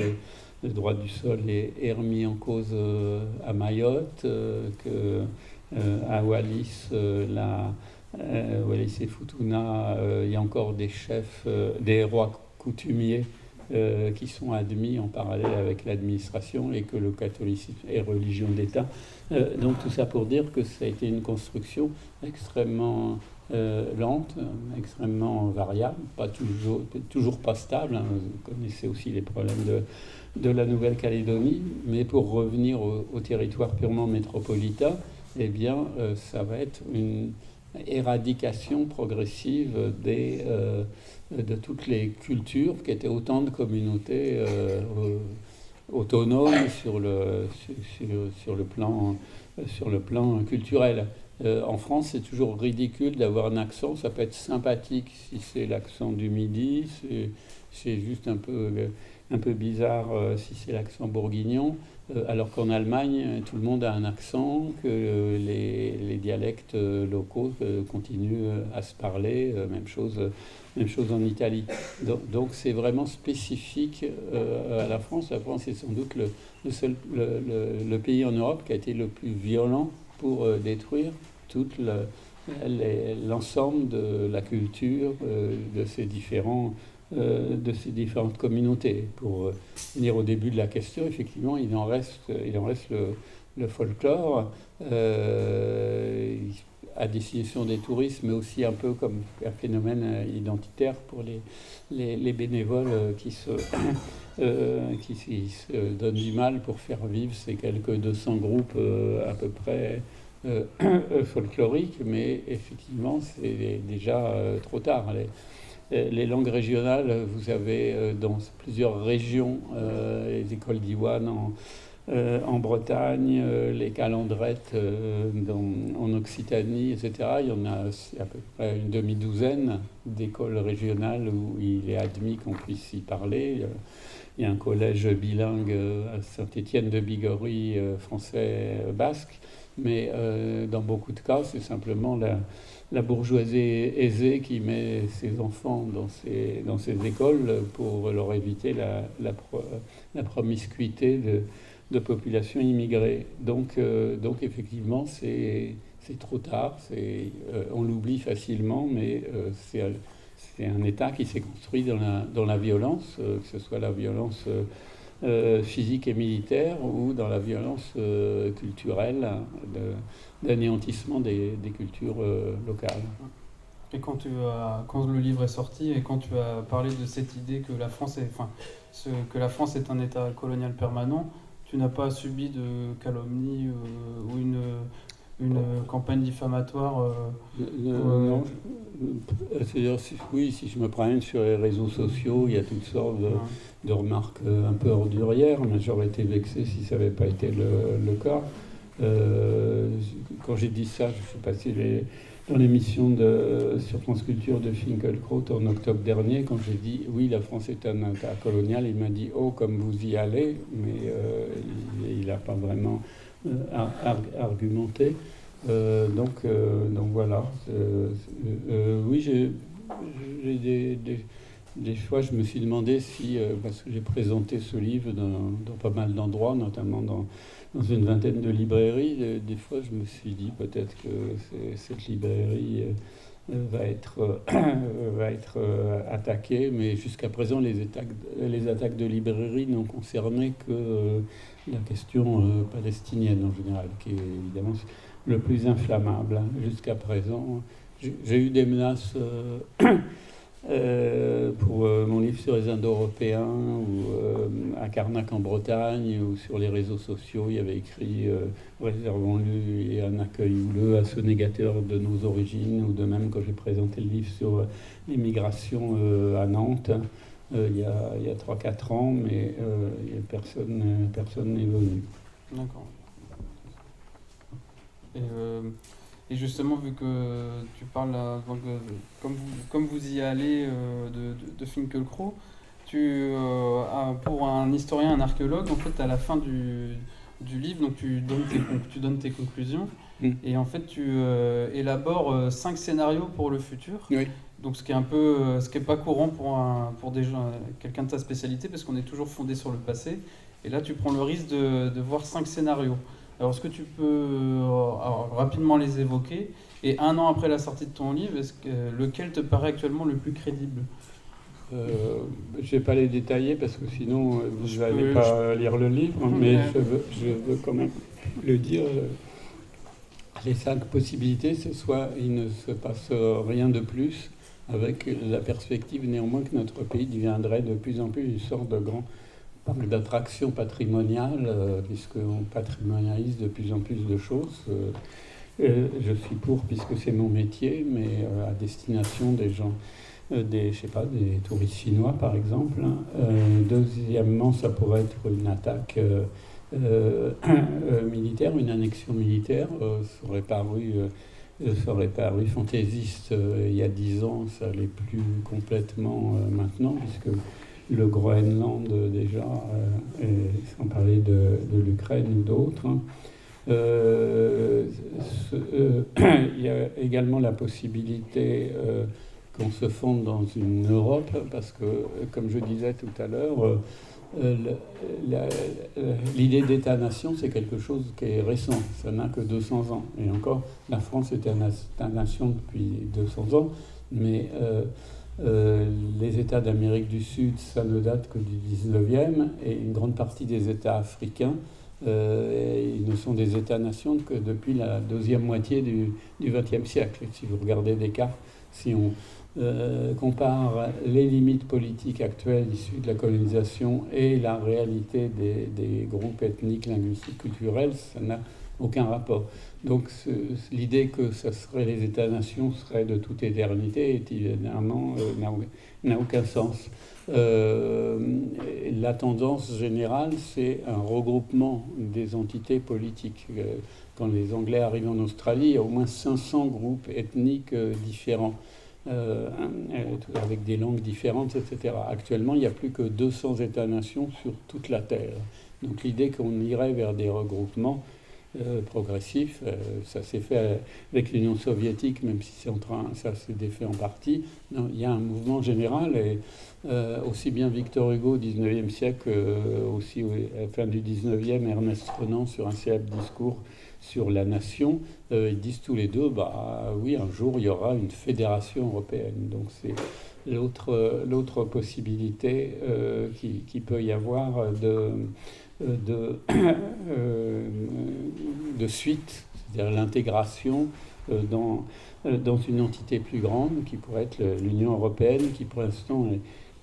le droit du sol est remis en cause à Mayotte, à Wallis, Wallis et Futuna, il y a encore des chefs, des rois coutumiers qui sont admis en parallèle avec l'administration, et que le catholicisme est religion d'État. Donc tout ça pour dire que ça a été une construction extrêmement lente, extrêmement variable, pas toujours pas stable. Hein. Vous connaissez aussi les problèmes de la Nouvelle-Calédonie, mais pour revenir au territoire purement métropolitain, eh bien, ça va être une éradication progressive de toutes les cultures, qui étaient autant de communautés autonomes sur le plan culturel. En France, c'est toujours ridicule d'avoir un accent. Ça peut être sympathique si c'est l'accent du Midi, c'est juste un peu bizarre si c'est l'accent bourguignon, alors qu'en Allemagne, tout le monde a un accent, que les dialectes locaux continuent à se parler, même chose en Italie. Donc c'est vraiment spécifique à la France. La France est sans doute le pays en Europe qui a été le plus violent pour détruire l'ensemble de la culture de ces différentes communautés. Pour venir au début de la question, effectivement, il en reste le folklore à destination des touristes, mais aussi un peu comme un phénomène identitaire pour les bénévoles qui se donnent du mal pour faire vivre ces quelques 200 groupes à peu près folkloriques, mais effectivement, c'est déjà trop tard. Les langues régionales, vous avez dans plusieurs régions les écoles d'Iwan en Bretagne, les calendrettes en Occitanie, etc. Il y en a à peu près une demi-douzaine d'écoles régionales où il est admis qu'on puisse y parler. Il y a un collège bilingue à Saint-Étienne de Bigorre, français-basque, mais dans beaucoup de cas, c'est simplement la bourgeoisie aisée qui met ses enfants dans ces écoles pour leur éviter la promiscuité de populations immigrées. Donc effectivement, c'est trop tard. On l'oublie facilement, mais c'est un État qui s'est construit dans la violence, que ce soit la violence physique et militaire, ou dans la violence culturelle d'anéantissement des cultures locales. Et quand le livre est sorti, et quand tu as parlé de cette idée que la France est un État colonial permanent, tu n'as pas subi de calomnie ou une campagne diffamatoire Non. C'est-à-dire, si je me promène sur les réseaux sociaux, il y a toutes sortes de remarques un peu ordurières, mais j'aurais été vexé si ça n'avait pas été le cas. Quand j'ai dit ça, je suis passé dans l'émission sur France Culture de Finkielkraut en octobre dernier. Quand j'ai dit oui, la France est un État colonial, il m'a dit oh, comme vous y allez, mais il n'a pas vraiment argumenté. Donc voilà. Oui, j'ai des fois, je me suis demandé si, parce que j'ai présenté ce livre dans pas mal d'endroits, notamment dans une vingtaine de librairies, des fois je me suis dit peut-être que cette librairie va être attaquée, mais jusqu'à présent les attaques de librairies n'ont concerné que la question palestinienne en général, qui est évidemment le plus inflammable. Jusqu'à présent, j'ai eu des menaces pour mon livre sur les Indo-Européens, ou à Carnac en Bretagne, ou sur les réseaux sociaux, il y avait écrit réservons-le et un accueil houleux à ce négateur de nos origines, ou de même quand j'ai présenté le livre sur l'immigration à Nantes, il y a 3-4 ans, mais personne n'est venu. D'accord. Et justement, vu que tu parles, donc, comme vous y allez de Finkielkraut, pour un historien, un archéologue, en fait, à la fin du livre, donc tu donnes tes conclusions, et en fait, tu élabores 5 scénarios pour le futur. Oui. Donc, ce qui est pas courant pour des gens, quelqu'un de ta spécialité, parce qu'on est toujours fondé sur le passé. Et là, tu prends le risque de voir 5 scénarios. Alors, est-ce que tu peux rapidement les évoquer? Et 1 an après la sortie de ton livre, lequel te paraît actuellement le plus crédible? Je ne vais pas les détailler parce que sinon vous n'allez pas lire le livre, mais je veux quand même le dire. Les 5 possibilités, c'est soit il ne se passe rien de plus, avec la perspective néanmoins que notre pays deviendrait de plus en plus une sorte de grand parc d'attraction patrimoniale, puisqu'on patrimonialise de plus en plus de choses. Je suis pour, puisque c'est mon métier, mais à destination des gens, des touristes chinois par exemple. Deuxièmement, ça pourrait être une attaque militaire, une annexion militaire. Ça aurait paru fantaisiste il y a 10 ans, ça l'est plus complètement maintenant, puisque le Groenland déjà, sans parler de l'Ukraine ou d'autres. Il y a également la possibilité qu'on se fonde dans une Europe, parce que, comme je disais tout à l'heure, l'idée d'État-nation, c'est quelque chose qui est récent, ça n'a que 200 ans. Et encore, la France est une État-nation depuis 200 ans, mais les États d'Amérique du Sud, ça ne date que du 19e, et une grande partie des États africains, ils ne sont des États-nations que depuis la deuxième moitié du XXe siècle. Si vous regardez des cartes, si on compare les limites politiques actuelles issues de la colonisation et la réalité des groupes ethniques, linguistiques, culturels, ça n'a aucun rapport. Donc l'idée que ce serait les États-nations serait de toute éternité, évidemment, n'a aucun sens. La tendance générale, c'est un regroupement des entités politiques. Quand les Anglais arrivent en Australie, il y a au moins 500 groupes ethniques différents, avec des langues différentes, etc. Actuellement, il n'y a plus que 200 États-nations sur toute la Terre. Donc l'idée qu'on irait vers des regroupements progressif, ça s'est fait avec l'Union soviétique, même si ça s'est défait en partie. Non, il y a un mouvement général, et aussi bien Victor Hugo au XIXe siècle, aussi à la fin du XIXe, Ernest Renan sur un célèbre discours sur la nation, ils disent tous les deux, oui, un jour il y aura une fédération européenne. Donc c'est l'autre possibilité qui peut y avoir de suite, c'est-à-dire l'intégration dans une entité plus grande qui pourrait être l'Union européenne, qui pour l'instant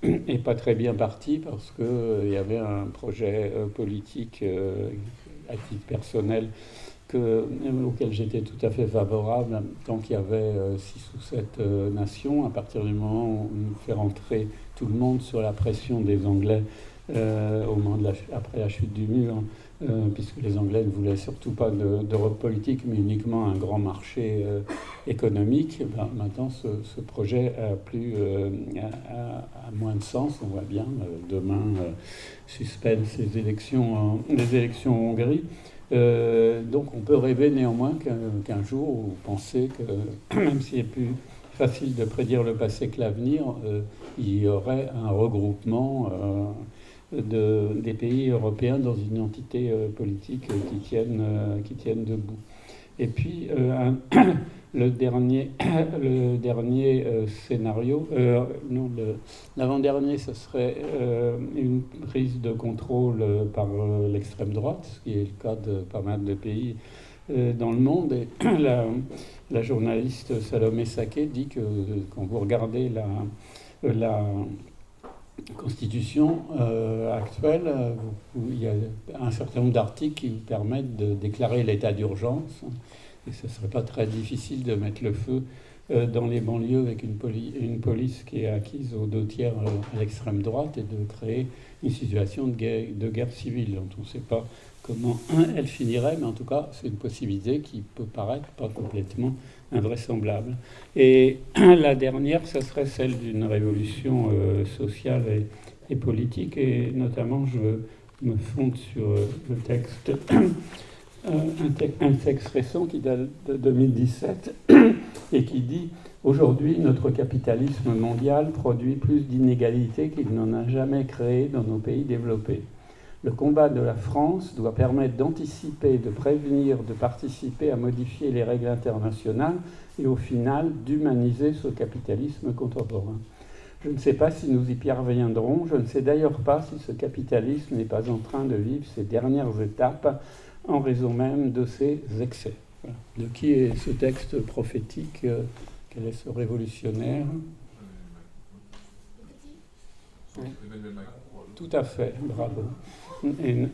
n'est pas très bien partie parce qu'il y avait un projet politique à titre personnel auquel j'étais tout à fait favorable, tant qu'il y avait 6 ou 7 nations. À partir du moment où on fait rentrer tout le monde sur la pression des Anglais au moment après la chute du mur, puisque les Anglais ne voulaient surtout pas d'Europe politique, mais uniquement un grand marché économique, maintenant ce projet a moins de sens. On voit bien, demain, suspense les élections en Hongrie. Donc on peut rêver néanmoins qu'un jour, ou penser que, même s'il est plus facile de prédire le passé que l'avenir, il y aurait un regroupement des pays européens dans une entité politique qui tienne debout. Et puis le dernier scénario, l'avant-dernier, ce serait une prise de contrôle par l'extrême droite, ce qui est le cas de pas mal de pays dans le monde. Et la journaliste Salomé Saké dit que quand vous regardez la Constitution actuelle, il y a un certain nombre d'articles qui vous permettent de déclarer l'état d'urgence. Et ce ne serait pas très difficile de mettre le feu dans les banlieues avec une police qui est acquise aux 2 tiers à l'extrême droite et de créer une situation de guerre civile dont on ne sait pas comment elle finirait, mais en tout cas c'est une possibilité qui peut paraître pas complètement invraisemblable. Et la dernière, ce serait celle d'une révolution sociale et politique, et notamment je me fonde sur le texte un texte récent qui date de 2017 et qui dit « Aujourd'hui, notre capitalisme mondial produit plus d'inégalités qu'il n'en a jamais créé dans nos pays développés. Le combat de la France doit permettre d'anticiper, de prévenir, de participer à modifier les règles internationales et au final d'humaniser ce capitalisme contemporain. Je ne sais pas si nous y parviendrons, je ne sais d'ailleurs pas si ce capitalisme n'est pas en train de vivre ses dernières étapes en raison même de ses excès. » Voilà. De qui est ce texte prophétique? Quel est ce révolutionnaire? Oui. Tout à fait, bravo.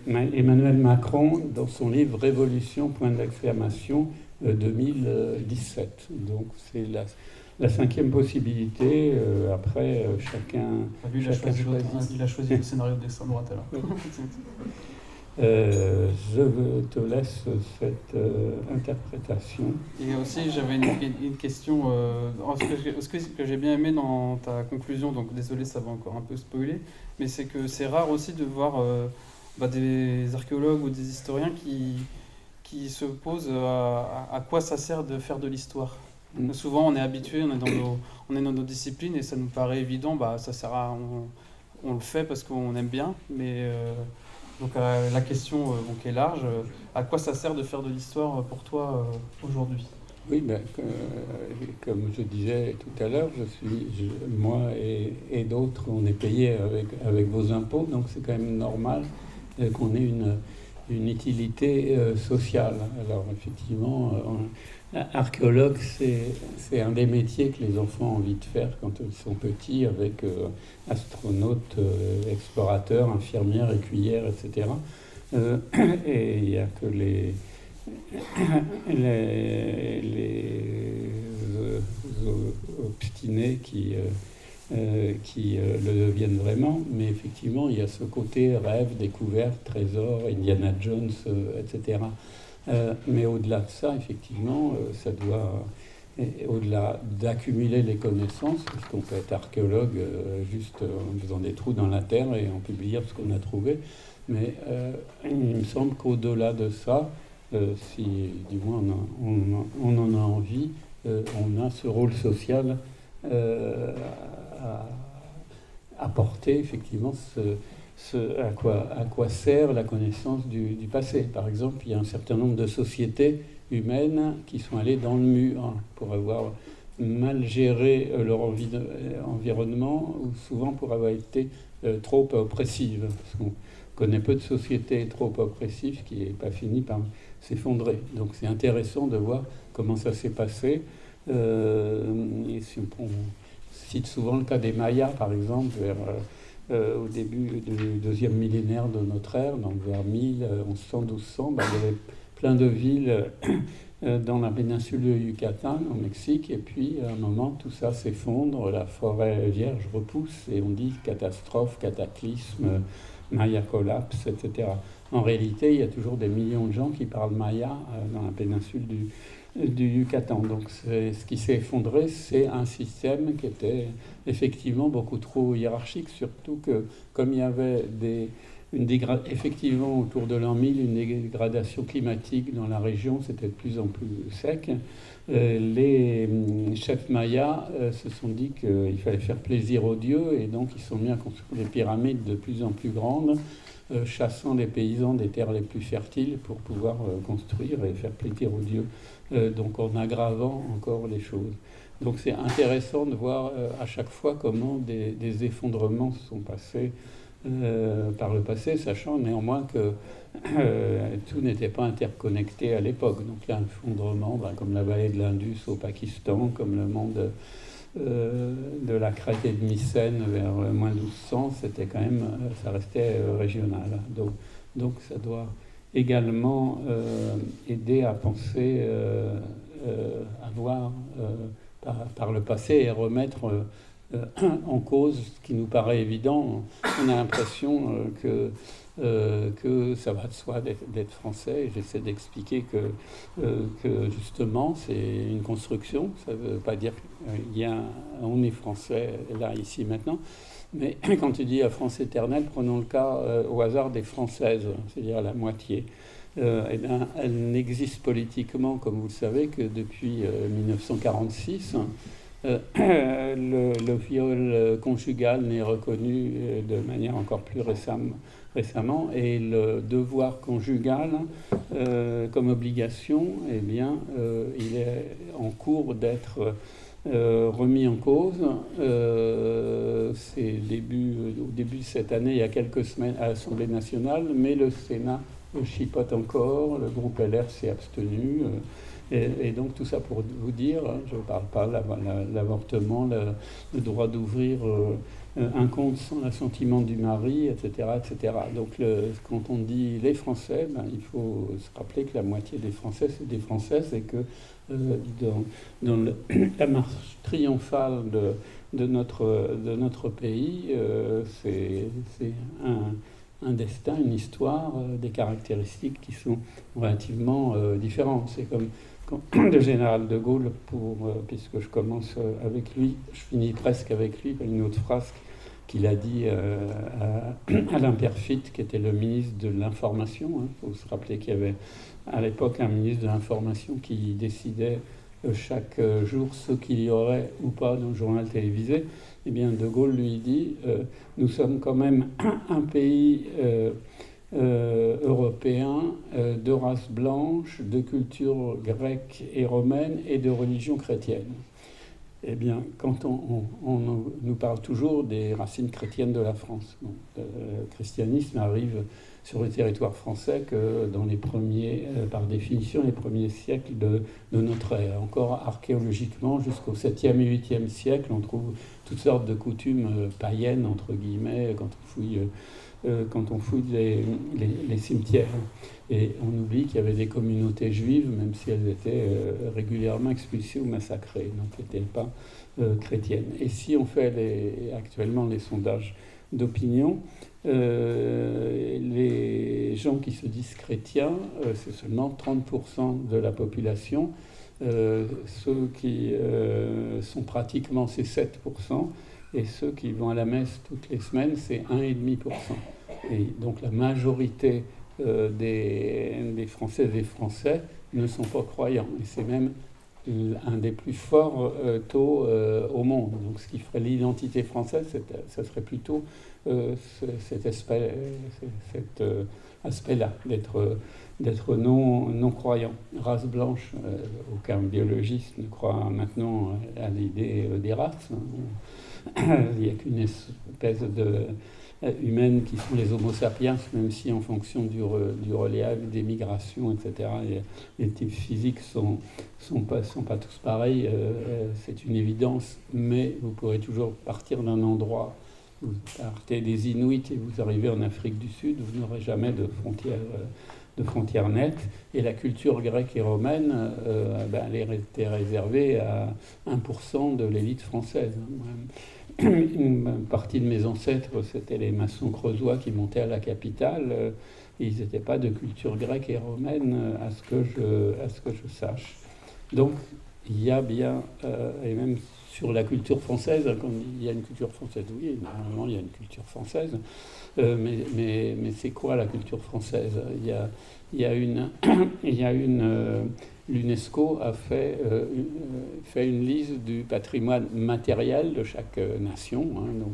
Emmanuel Macron, dans son livre Révolution, point d'exclamation, 2017. Donc c'est la 5e possibilité. Après, chacun. Lui, il a choisi le scénario d'extrême droite alors. Oui. Je te laisse cette interprétation. Et aussi, j'avais une question. Ce que j'ai bien aimé dans ta conclusion, donc désolé, ça va encore un peu spoiler, mais c'est que c'est rare aussi de voir des archéologues ou des historiens qui se posent à quoi ça sert de faire de l'histoire. Souvent, on est habitué, on est dans nos disciplines et ça nous paraît évident, ça sert on le fait parce qu'on aime bien, mais. Donc la question est large. À quoi ça sert de faire de l'histoire pour toi aujourd'hui? Oui, comme je disais tout à l'heure, moi et d'autres, on est payés avec vos impôts, donc c'est quand même normal qu'on ait une utilité sociale. Alors effectivement, archéologue, c'est un des métiers que les enfants ont envie de faire quand ils sont petits, avec astronautes, explorateurs, infirmières, écuyères, etc. Et il n'y a que les obstinés qui le deviennent vraiment, mais effectivement il y a ce côté rêve, découverte, trésor, Indiana Jones, etc. Mais au-delà de ça, effectivement, ça doit, au-delà d'accumuler les connaissances, parce qu'on peut être archéologue juste en faisant des trous dans la terre et en publiant ce qu'on a trouvé, mais il me semble qu'au-delà de ça, si du moins on en a envie, on a ce rôle social à porter, effectivement, à quoi sert la connaissance du passé. Par exemple, il y a un certain nombre de sociétés humaines qui sont allées dans le mur pour avoir mal géré leur environnement ou souvent pour avoir été trop oppressives. Parce qu'on connaît peu de sociétés trop oppressives qui n'est pas fini par s'effondrer. Donc c'est intéressant de voir comment ça s'est passé. Et si on cite souvent le cas des Mayas, par exemple, au début du 2e millénaire de notre ère, donc vers 1100, 1200, il y avait plein de villes dans la péninsule de Yucatan, au Mexique, et puis à un moment, tout ça s'effondre, la forêt vierge repousse, et on dit catastrophe, cataclysme, Maya collapse, etc. En réalité, il y a toujours des millions de gens qui parlent Maya dans la péninsule du Yucatan. Donc ce qui s'est effondré, c'est un système qui était effectivement beaucoup trop hiérarchique, surtout que comme il y avait effectivement autour de l'an 1000 une dégradation climatique dans la région, c'était de plus en plus sec, les chefs mayas se sont dit qu'il fallait faire plaisir aux dieux et donc ils sont mis à construire des pyramides de plus en plus grandes, chassant les paysans des terres les plus fertiles pour pouvoir construire et faire plaisir aux dieux, donc en aggravant encore les choses. Donc c'est intéressant de voir à chaque fois comment des effondrements se sont passés par le passé, sachant néanmoins que tout n'était pas interconnecté à l'époque. Donc l'effondrement, comme la vallée de l'Indus au Pakistan, comme le monde de la Crète et de Mycène vers moins 1200, c'était quand même, ça restait régional. Donc ça doit également aider à penser, à voir par le passé et remettre en cause ce qui nous paraît évident. On a l'impression que ça va de soi d'être français. J'essaie d'expliquer que justement c'est une construction. Ça ne veut pas dire on est français là, ici, maintenant. Mais quand tu dis France éternelle, prenons le cas au hasard des Françaises, c'est-à-dire la moitié. Eh bien, elle n'existe politiquement, comme vous le savez, que depuis 1946. Le viol conjugal n'est reconnu de manière encore plus récemment, et le devoir conjugal comme obligation, eh bien, il est en cours d'être remis en cause. C'est au début de cette année, il y a quelques semaines, à l'Assemblée nationale, mais le Sénat chipote encore, le groupe LR s'est abstenu. Et donc tout ça pour vous dire, je ne parle pas de l'avortement, le droit d'ouvrir un compte sans l'assentiment du mari, etc. etc. Donc quand on dit les Français, il faut se rappeler que la moitié des Français, c'est des Françaises, et que dans la marche triomphale de notre pays, c'est un destin, une histoire, des caractéristiques qui sont relativement différentes. C'est comme quand le général de Gaulle, puisque je commence avec lui, je finis presque avec lui, par une autre phrase qu'il a dit à Alain Perfit, qui était le ministre de l'Information. Il faut se rappeler qu'il y avait à l'époque un ministre de l'Information qui décidait chaque jour ce qu'il y aurait ou pas dans le journal télévisé. Eh bien, de Gaulle lui dit nous sommes quand même un pays européen de race blanche, de culture grecque et romaine et de religion chrétienne. Eh bien, quand on nous parle toujours des racines chrétiennes de la France, le christianisme arrive sur le territoire français que dans les premiers, par définition, les premiers siècles de notre ère. Encore archéologiquement, jusqu'au 7e et 8e siècle, on trouve toutes sortes de coutumes païennes, entre guillemets, quand on fouille les cimetières. Et on oublie qu'il y avait des communautés juives, même si elles étaient régulièrement expulsées ou massacrées, donc elles n'étaient pas chrétiennes. Et si on fait actuellement les sondages d'opinion, les gens qui se disent chrétiens, c'est seulement 30% de la population. Ceux qui sont pratiquement, c'est 7%. Et ceux qui vont à la messe toutes les semaines, c'est 1,5%. Et donc la majorité des Françaises et Français ne sont pas croyants. Et c'est même un des plus forts taux au monde. Donc ce qui ferait l'identité française, ça serait plutôt cet aspect-là, d'être non-croyant. Race blanche, aucun biologiste ne croit maintenant à l'idée des races. Il n'y a qu'une espèce humaine qui sont les Homo sapiens, même si en fonction du relief, des migrations, etc., les types physiques sont pas tous pareils. C'est une évidence, mais vous pourrez toujours partir d'un endroit. Vous partez des Inuits et vous arrivez en Afrique du Sud, vous n'aurez jamais de frontières nettes. Et la culture grecque et romaine, elle était réservée à 1% de l'élite française. Une partie de mes ancêtres, c'était les maçons creusois qui montaient à la capitale. Ils n'étaient pas de culture grecque et romaine, à ce que je sache. Donc, il y a bien, et même sur la culture française, quand il y a une culture française, oui, normalement il y a une culture française, mais c'est quoi la culture française ? L'UNESCO a fait une liste du patrimoine matériel de chaque nation, donc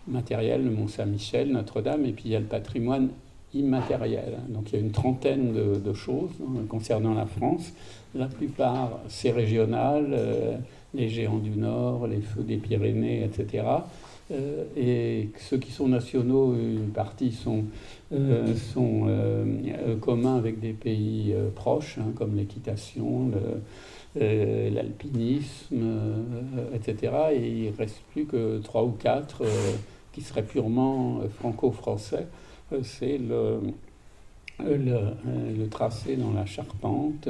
matériel, le Mont-Saint-Michel, Notre-Dame, et puis il y a le patrimoine immatériel. Donc il y a une trentaine de choses concernant la France. La plupart, c'est régional. les géants du Nord, les feux des Pyrénées, etc. Et ceux qui sont nationaux, une partie sont communs avec des pays proches, hein, comme l'équitation, l'alpinisme, etc. Et il ne reste plus que 3 ou 4 qui seraient purement franco-français. C'est le tracé dans la charpente,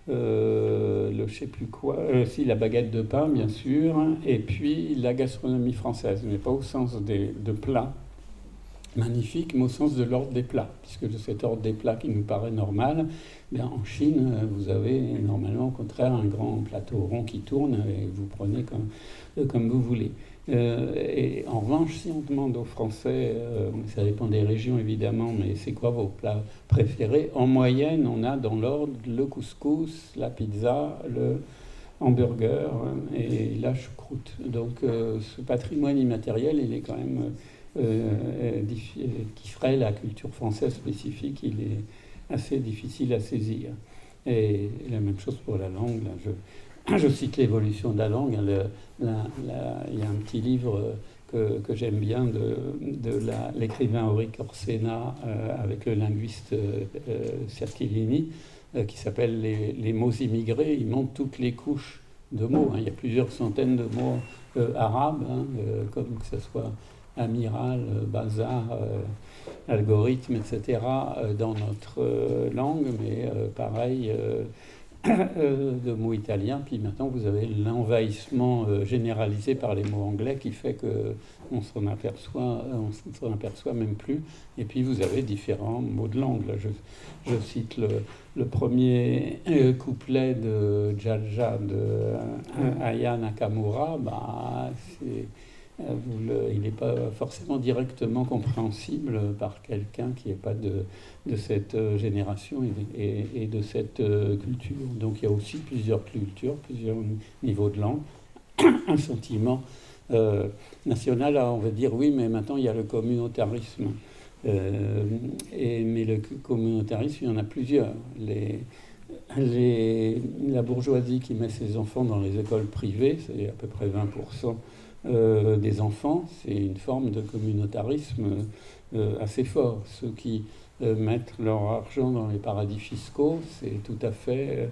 je sais plus quoi, si la baguette de pain bien sûr, et puis la gastronomie française, mais pas au sens de plats magnifiques, mais au sens de l'ordre des plats, puisque de cet ordre des plats qui nous paraît normal, bien, en Chine, vous avez normalement au contraire un grand plateau rond qui tourne et vous prenez comme vous voulez. Et en revanche, si on demande aux Français, ça dépend des régions évidemment, mais c'est quoi vos plats préférés? En moyenne, on a dans l'ordre le couscous, la pizza, le hamburger et la choucroute. Donc ce patrimoine immatériel, il est quand même qui ferait la culture française spécifique, il est assez difficile à saisir. Et la même chose pour la langue. Là, je cite l'évolution de la langue. Il y a un petit livre que j'aime bien de l'écrivain Auric Orsena avec le linguiste Cerchilini qui s'appelle les mots immigrés. Il montre toutes les couches de mots. Hein. Il y a plusieurs centaines de mots arabes, hein, comme que ce soit amiral, bazar, algorithme, etc. Dans notre langue, mais pareil de mots italiens. Puis maintenant, vous avez l'envahissement généralisé par les mots anglais qui fait qu'on s'en aperçoit même plus. Et puis vous avez différents mots de langue. Là, je cite le premier couplet de Jaja de Aya Nakamura. Il n'est pas forcément directement compréhensible par quelqu'un qui n'est pas de cette génération et de cette culture. Donc il y a aussi plusieurs cultures, plusieurs niveaux de langue, un sentiment national. Là, on va dire oui, mais maintenant il y a le communautarisme. Mais le communautarisme, il y en a plusieurs. La bourgeoisie qui met ses enfants dans les écoles privées, c'est à peu près 20% des enfants, c'est une forme de communautarisme assez fort. Ceux qui mettent leur argent dans les paradis fiscaux, c'est tout à fait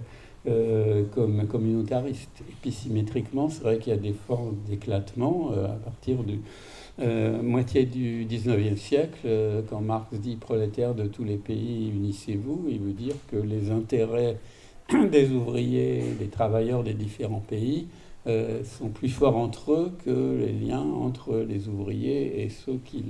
comme communautariste. Et puis symétriquement, c'est vrai qu'il y a des formes d'éclatement à partir du moitié du 19e siècle, quand Marx dit prolétaires de tous les pays, unissez-vous, il veut dire que les intérêts des ouvriers, des travailleurs des différents pays sont plus forts entre eux que les liens entre les ouvriers et ceux qui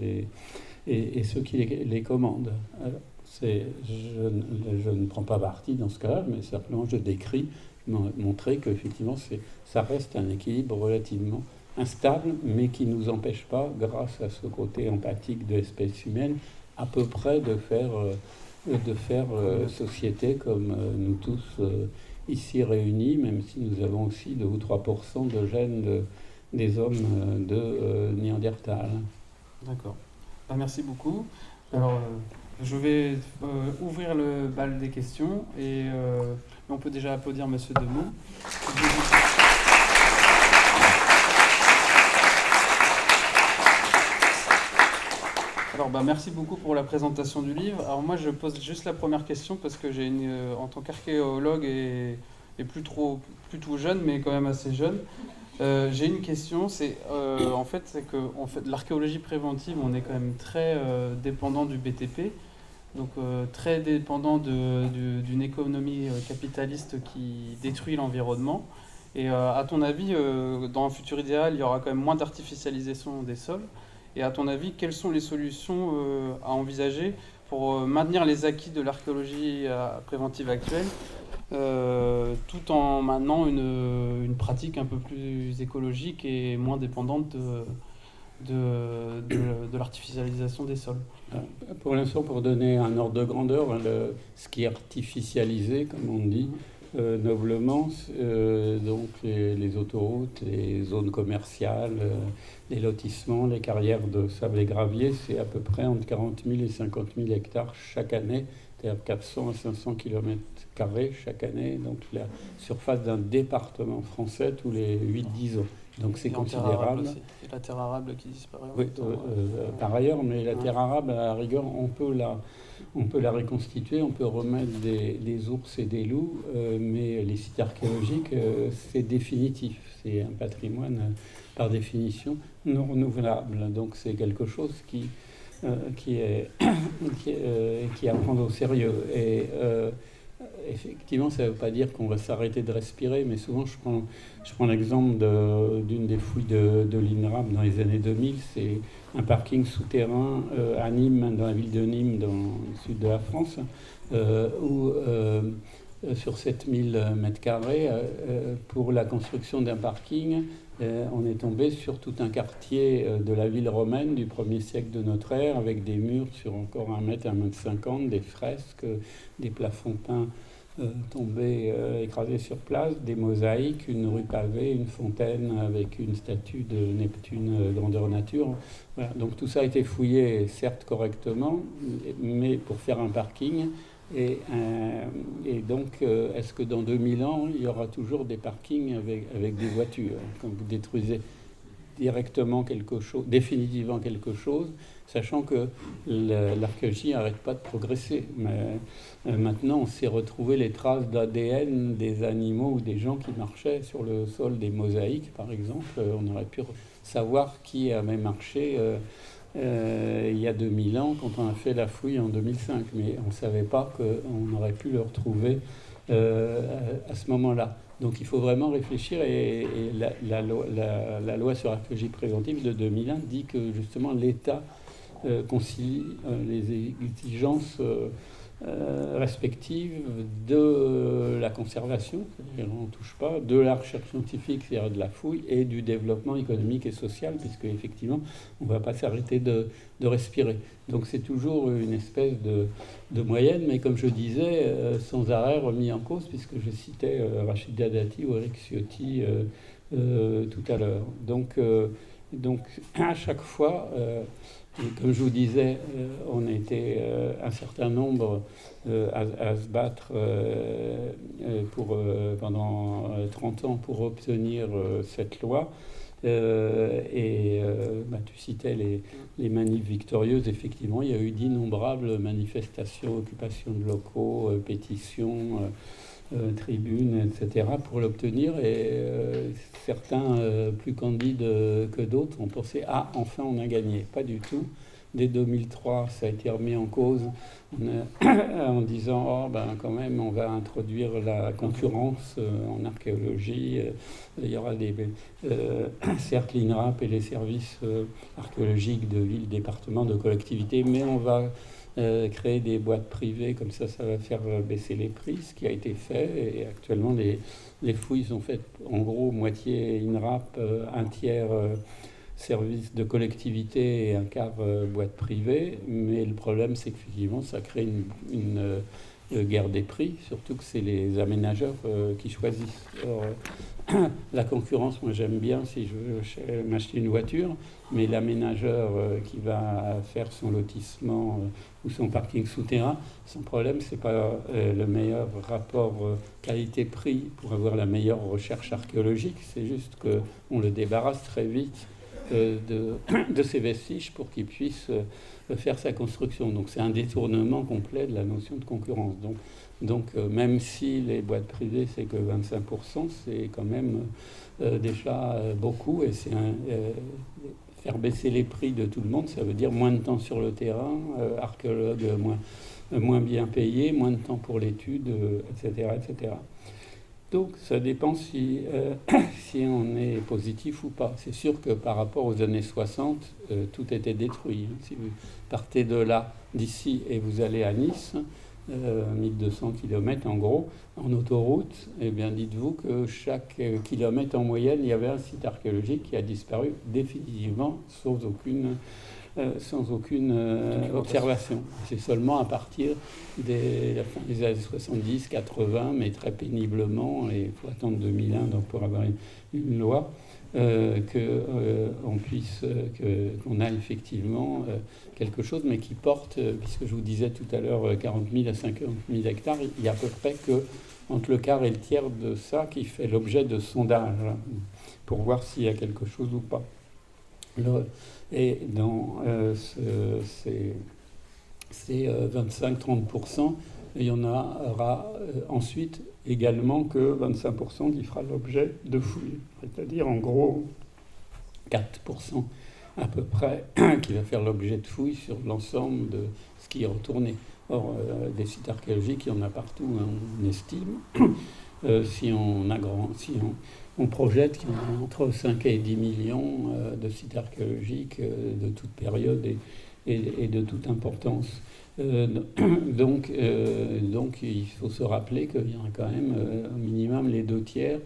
les commandent. Alors, je ne prends pas parti dans ce cas-là, mais simplement je décris, montrer qu'effectivement ça reste un équilibre relativement instable, mais qui ne nous empêche pas, grâce à ce côté empathique de l'espèce humaine, à peu près de faire société comme nous tous ici réunis, même si nous avons aussi 2 ou 3% de gènes des hommes de Néandertal. D'accord. Merci beaucoup. Alors, je vais ouvrir le bal des questions et on peut déjà applaudir Monsieur Demont. Alors, merci beaucoup pour la présentation du livre. Alors moi, je pose juste la première question parce que j'ai en tant qu'archéologue et plus tout jeune, mais quand même assez jeune, j'ai une question. C'est que l'archéologie préventive, on est quand même très dépendant du BTP, donc très dépendant d'une économie capitaliste qui détruit l'environnement. Et à ton avis, dans un futur idéal, il y aura quand même moins d'artificialisation des sols. Et à ton avis, quelles sont les solutions à envisager pour maintenir les acquis de l'archéologie préventive actuelle, tout en maintenant une pratique un peu plus écologique et moins dépendante de l'artificialisation des sols? Pour l'instant, pour donner un ordre de grandeur, ce qui est artificialisé, comme on dit, noblement, donc les autoroutes, les zones commerciales, les lotissements, les carrières de sable et gravier, c'est à peu près entre 40 000 et 50 000 hectares chaque année c'est-à-dire 400 à 500 km² chaque année, donc la surface d'un département français tous les 8-10 ans. Donc c'est considérable. Et la terre arable qui disparaît. Oui, par ailleurs, mais la terre arabe, à la rigueur, on peut la reconstituer, on peut remettre des ours et des loups, mais les sites archéologiques, c'est définitif. C'est un patrimoine, par définition, non renouvelable. Donc c'est quelque chose qui est à prendre au sérieux. Et effectivement, ça ne veut pas dire qu'on va s'arrêter de respirer, mais souvent, je prends l'exemple d'une des fouilles de l'INRAP dans les années 2000. C'est un parking souterrain à Nîmes, dans la ville de Nîmes, dans le sud de la France, où sur 7000 m², pour la construction d'un parking, on est tombé sur tout un quartier de la ville romaine du 1er siècle de notre ère, avec des murs sur encore 1 mètre, 1,50 m, des fresques, des plafonds peints tombés, écrasés sur place, des mosaïques, une rue pavée, une fontaine avec une statue de Neptune grandeur nature. Voilà. Donc tout ça a été fouillé, certes correctement, mais pour faire un parking. Et donc, est-ce que dans 2000 ans, il y aura toujours des parkings avec des voitures? Quand vous détruisez directement quelque chose, définitivement quelque chose, sachant que l'archéologie n'arrête pas de progresser. Mais maintenant, on sait retrouver les traces d'ADN des animaux ou des gens qui marchaient sur le sol des mosaïques, par exemple. On aurait pu savoir qui avait marché il y a 2000 ans, quand on a fait la fouille en 2005, mais on ne savait pas qu'on aurait pu le retrouver à ce moment-là. Donc il faut vraiment réfléchir, et la loi sur l'archéologie préventive de 2001 dit que justement l'État concilie les exigences respectives de la conservation, c'est-à-dire on ne touche pas, de la recherche scientifique, c'est-à-dire de la fouille, et du développement économique et social, puisque effectivement on ne va pas s'arrêter de respirer. Donc c'est toujours une espèce de moyenne, mais comme je disais, sans arrêt remis en cause, puisque je citais Rachida Dati ou Eric Ciotti tout à l'heure. Donc à chaque fois, comme je vous disais, on était un certain nombre à se battre pendant 30 ans pour obtenir cette loi. Tu citais les manifs victorieuses. Effectivement, il y a eu d'innombrables manifestations, occupations de locaux, pétitions, tribunes, etc. pour l'obtenir. Et certains, plus candides que d'autres, ont pensé « Ah, enfin, on a gagné ». Pas du tout. Dès 2003, ça a été remis en cause en disant « Oh, ben quand même, on va introduire la concurrence en archéologie. Il y aura certes l'INRAP et les services archéologiques de villes, départements, de collectivités, mais on va créer des boîtes privées, comme ça va faire baisser les prix », ce qui a été fait. Et actuellement, les fouilles sont faites en gros moitié INRAP, un tiers service de collectivité et un quart boîte privée. Mais le problème, c'est qu'effectivement, ça crée une guerre des prix, surtout que c'est les aménageurs qui choisissent. Alors, la concurrence, moi j'aime bien si je veux m'acheter une voiture, mais l'aménageur qui va faire son lotissement ou son parking souterrain, son problème, c'est pas le meilleur rapport qualité-prix pour avoir la meilleure recherche archéologique, c'est juste qu'on le débarrasse très vite de ses vestiges pour qu'il puisse faire sa construction. Donc c'est un détournement complet de la notion de concurrence. Donc même si les boîtes privées c'est que 25%, c'est quand même déjà beaucoup, et c'est faire baisser les prix de tout le monde, ça veut dire moins de temps sur le terrain, archéologues moins bien payés, moins de temps pour l'étude, etc., etc. Donc ça dépend si on est positif ou pas. C'est sûr que par rapport aux années 60, tout était détruit. Si vous partez d'ici et vous allez à Nice, 1200 km en gros, en autoroute, eh bien dites-vous que chaque kilomètre en moyenne, il y avait un site archéologique qui a disparu définitivement sans aucune observation. C'est seulement à partir la fin des années 70, 80, mais très péniblement, et il faut attendre 2001 donc pour avoir une loi, qu'on a effectivement quelque chose, mais qui porte, puisque je vous disais tout à l'heure 40 000 à 50 000 hectares, il y a à peu près que entre le quart et le tiers de ça qui fait l'objet de sondages, hein, pour voir s'il y a quelque chose ou pas. Et dans ces 25-30%, il y en aura ensuite également que 25% qui fera l'objet de fouilles. C'est-à-dire en gros 4% à peu près qui va faire l'objet de fouilles sur l'ensemble de ce qui est retourné. Or, des sites archéologiques, il y en a partout, hein, on estime. Si on projette qu'il y en a entre 5 et 10 millions de sites archéologiques de toute période et de toute importance. Donc, il faut se rappeler qu'il y en a quand même au minimum les 2/3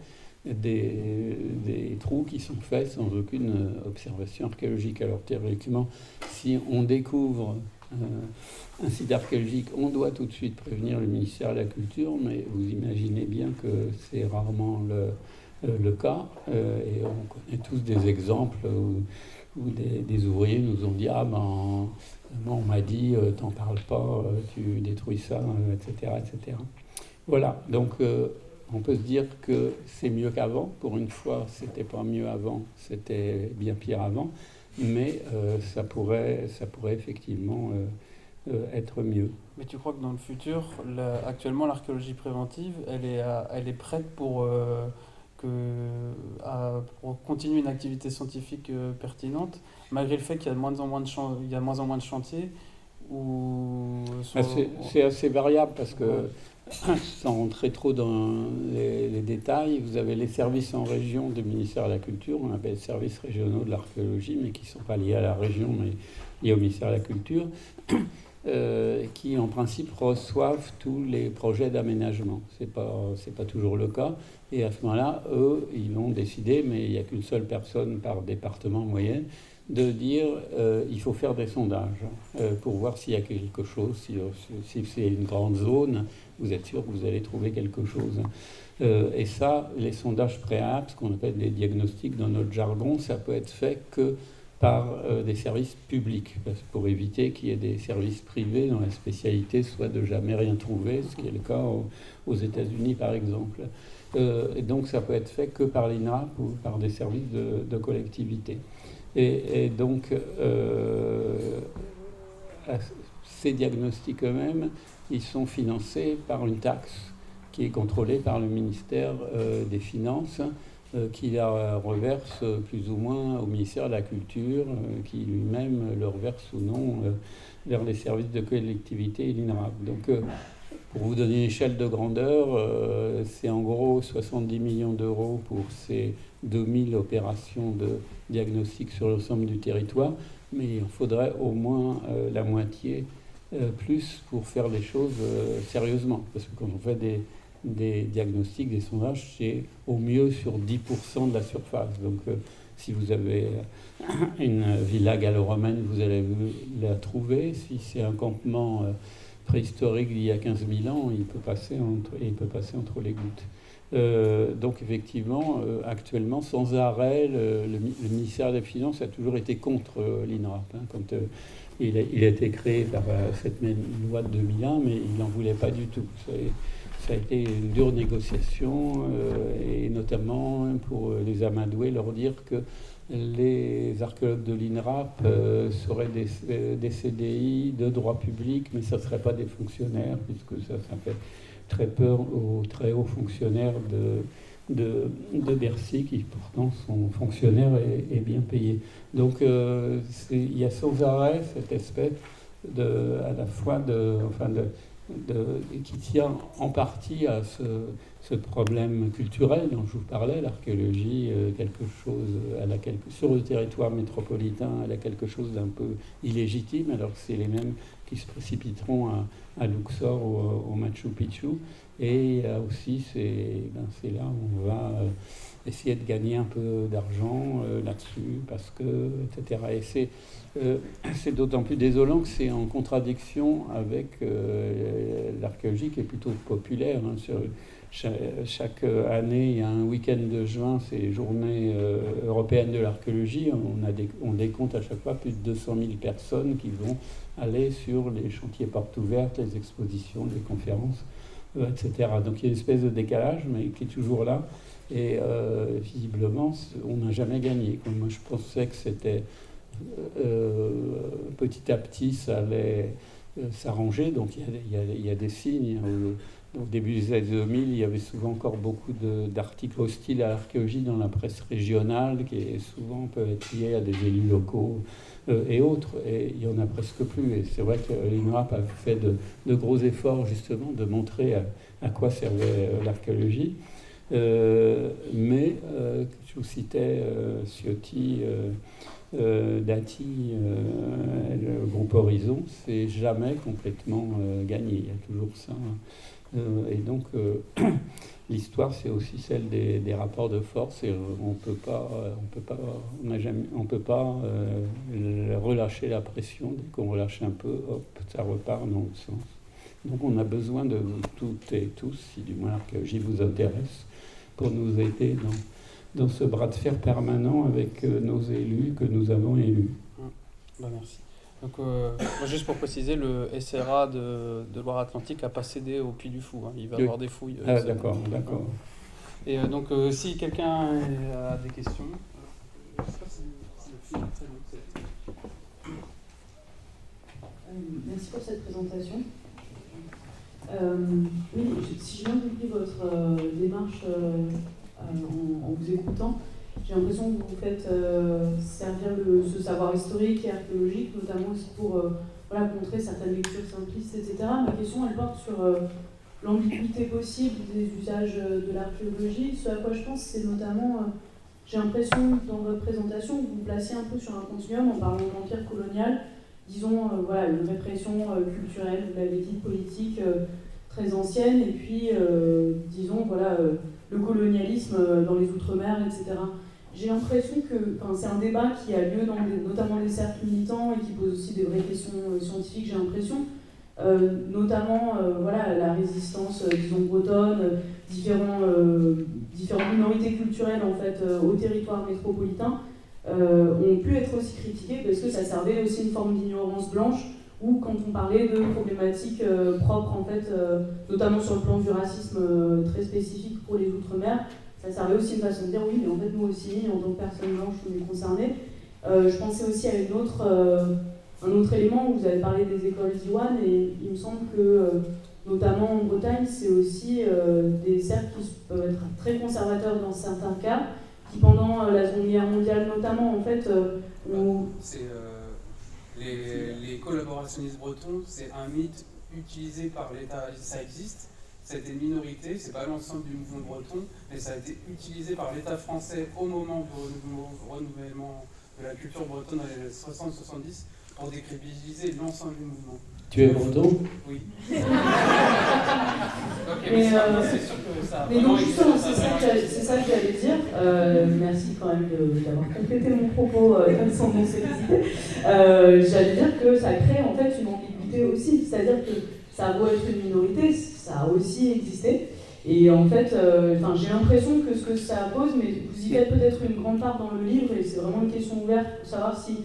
des trous qui sont faits sans aucune observation archéologique. Alors théoriquement, si on découvre un site archéologique, on doit tout de suite prévenir le ministère de la Culture, mais vous imaginez bien que c'est rarement le cas. Et on connaît tous des exemples où des ouvriers nous ont dit « Ah ben, on m'a dit, t'en parles pas, tu détruis ça, etc. etc. » Voilà, donc on peut se dire que c'est mieux qu'avant. Pour une fois, c'était pas mieux avant, c'était bien pire avant. Mais ça pourrait effectivement être mieux. Mais tu crois que dans le futur, actuellement l'archéologie préventive, elle est prête pour continuer une activité scientifique pertinente, malgré le fait qu'il y a de moins en moins de chantiers c'est assez variable parce que, sans rentrer trop dans les détails, vous avez les services en région du ministère de la Culture, on appelle les services régionaux de l'archéologie, mais qui ne sont pas liés à la région, mais liés au ministère de la Culture, qui en principe reçoivent tous les projets d'aménagement. C'est pas toujours le cas. Et à ce moment-là, eux, ils vont décider, mais il n'y a qu'une seule personne par département en moyenne, de dire il faut faire des sondages pour voir s'il y a quelque chose. Si c'est une grande zone, vous êtes sûr que vous allez trouver quelque chose. Et ça, les sondages préalables, ce qu'on appelle des diagnostics dans notre jargon, ça peut être fait que par des services publics, pour éviter qu'il y ait des services privés dont la spécialité soit de jamais rien trouver, ce qui est le cas aux États-Unis par exemple. Et donc ça peut être fait que par l'INRAP ou par des services de collectivité. Et donc ces diagnostics eux-mêmes, ils sont financés par une taxe qui est contrôlée par le ministère des Finances, qui la reverse plus ou moins au ministère de la Culture, qui lui-même le reverse ou non vers les services de collectivité et l'INRAP. Donc, pour vous donner une échelle de grandeur, c'est en gros 70 millions d'euros pour ces 2000 opérations de diagnostic sur l'ensemble du territoire, mais il en faudrait au moins la moitié plus pour faire les choses sérieusement. Parce que quand on fait des diagnostics, des sondages, c'est au mieux sur 10% de la surface. Donc si vous avez une villa gallo-romaine, vous allez la trouver. Si c'est un campement préhistorique d'il y a 15 000 ans, il peut passer entre les gouttes. Donc effectivement, actuellement, sans arrêt, le ministère des Finances a toujours été contre l'INRAP. Hein, quand il a été créé par cette même loi de 2001, mais il n'en voulait pas du tout. Ça a été une dure négociation, et notamment pour les amadouer, leur dire que les archéologues de l'INRAP seraient des CDI de droit public, mais ça ne seraient pas des fonctionnaires, puisque ça fait très peur aux très hauts fonctionnaires de Bercy, qui pourtant sont fonctionnaires et bien payés. Donc il y a sans arrêt cette espèce à la fois qui tient en partie à ce problème culturel dont je vous parlais. L'archéologie, sur le territoire métropolitain, elle a quelque chose d'un peu illégitime, alors que c'est les mêmes qui se précipiteront à Luxor ou au Machu Picchu. Et aussi, c'est là où on va essayer de gagner un peu d'argent là-dessus, parce que, etc. Et c'est d'autant plus désolant que c'est en contradiction avec l'archéologie qui est plutôt populaire. Chaque année, il y a un week-end de juin, c'est les journées européennes de l'archéologie. On décompte à chaque fois plus de 200 000 personnes qui vont aller sur les chantiers portes ouvertes, les expositions, les conférences, etc. Donc il y a une espèce de décalage, mais qui est toujours là. Et visiblement, on n'a jamais gagné. Moi, je pensais que c'était petit à petit, ça allait s'arranger. Donc il y a des signes. Au début des années 2000, il y avait souvent encore beaucoup d'articles hostiles à l'archéologie dans la presse régionale, qui souvent peuvent être liés à des élus locaux et autres. Et il n'y en a presque plus. Et c'est vrai que l'INRAP a fait de gros efforts, justement, de montrer à quoi servait l'archéologie. Mais je vous citais Ciotti, Dati, le groupe Horizon, c'est jamais complètement gagné. Il y a toujours ça. Et donc, l'histoire, c'est aussi celle des rapports de force. Et on peut pas relâcher la pression. Dès qu'on relâche un peu, hop, ça repart dans l'autre sens. Donc, on a besoin de toutes et tous, si du moins l'archéologie vous intéresse, pour nous aider dans ce bras de fer permanent avec nos élus que nous avons élus. Merci. Donc, juste pour préciser, le SRA de Loire-Atlantique n'a pas cédé au Puy du Fou. Il va y avoir des fouilles. D'accord. Et donc, si quelqu'un a des questions... Merci pour cette présentation. Oui, si j'ai bien compris votre démarche en vous écoutant, j'ai l'impression que vous faites servir ce savoir historique et archéologique, notamment aussi pour montrer certaines lectures simplistes, etc. Ma question, elle porte sur l'ambiguïté possible des usages de l'archéologie. Ce à quoi je pense, c'est notamment, j'ai l'impression, dans votre présentation, que vous vous placez un peu sur un continuum en parlant de l'empire colonial, disons, une répression culturelle, vous l'avez dit, politique, très ancienne, et puis, disons, le colonialisme dans les Outre-mer, etc. J'ai l'impression que c'est un débat qui a lieu notamment dans les cercles militants et qui pose aussi des vraies questions scientifiques, j'ai l'impression. Notamment la résistance, disons, bretonne, différentes minorités culturelles en fait, au territoire métropolitain ont pu être aussi critiquées parce que ça servait aussi une forme d'ignorance blanche ou quand on parlait de problématiques propres, en fait, notamment sur le plan du racisme très spécifique pour les Outre-mer, ça servait aussi une façon de dire oui, mais en fait nous aussi, en tant que personnes blanches, on est concernés. Je pensais aussi à un autre élément où vous avez parlé des écoles d'Iwan et il me semble que, notamment en Bretagne, c'est aussi des cercles qui peuvent être très conservateurs dans certains cas, qui pendant la Seconde Guerre mondiale notamment, en fait, les collaborationnistes bretons, c'est un mythe utilisé par l'État, ça existe, c'était une minorité, c'est pas l'ensemble du mouvement breton, mais ça a été utilisé par l'État français au moment du renouvellement de la culture bretonne dans les 60-70 pour décrédibiliser l'ensemble du mouvement. Tu es breton ? Oui. Mais donc justement, c'est ça que j'allais dire. Merci quand même d'avoir complété mon propos sans mon solliciter. J'allais dire que ça crée en fait une ambiguïté aussi, c'est-à-dire que ça a beau être une minorité, ça a aussi existé. Et en fait, j'ai l'impression que ce que ça pose, mais vous y faites peut-être une grande part dans le livre, et c'est vraiment une question ouverte pour savoir si,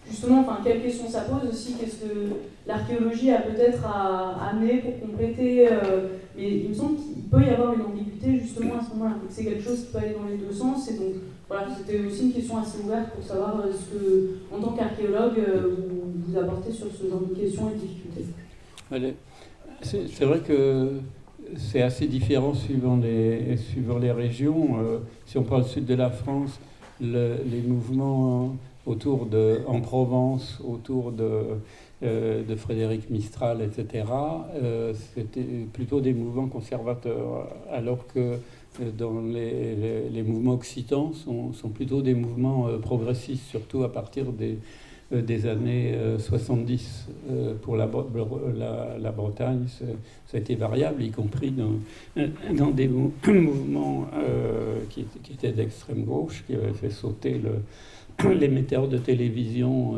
justement, quelles questions ça pose aussi, qu'est-ce que l'archéologie a peut-être à amener pour compléter, mais il me semble qu'il peut y avoir une ambiguïté justement à ce moment-là, que c'est quelque chose qui peut aller dans les deux sens, et donc voilà, c'était aussi une question assez ouverte pour savoir ce que, en tant qu'archéologue, vous apportez sur ce genre de questions et de difficultés. C'est vrai que c'est assez différent suivant les régions. Si on prend le sud de la France, les mouvements en Provence, autour de Frédéric Mistral, etc., c'était plutôt des mouvements conservateurs, alors que dans les mouvements occitans sont plutôt des mouvements progressistes, surtout à partir des années 70 pour la Bretagne. Ça a été variable, y compris dans des mouvements qui étaient d'extrême gauche, qui avaient fait sauter l'émetteur de télévision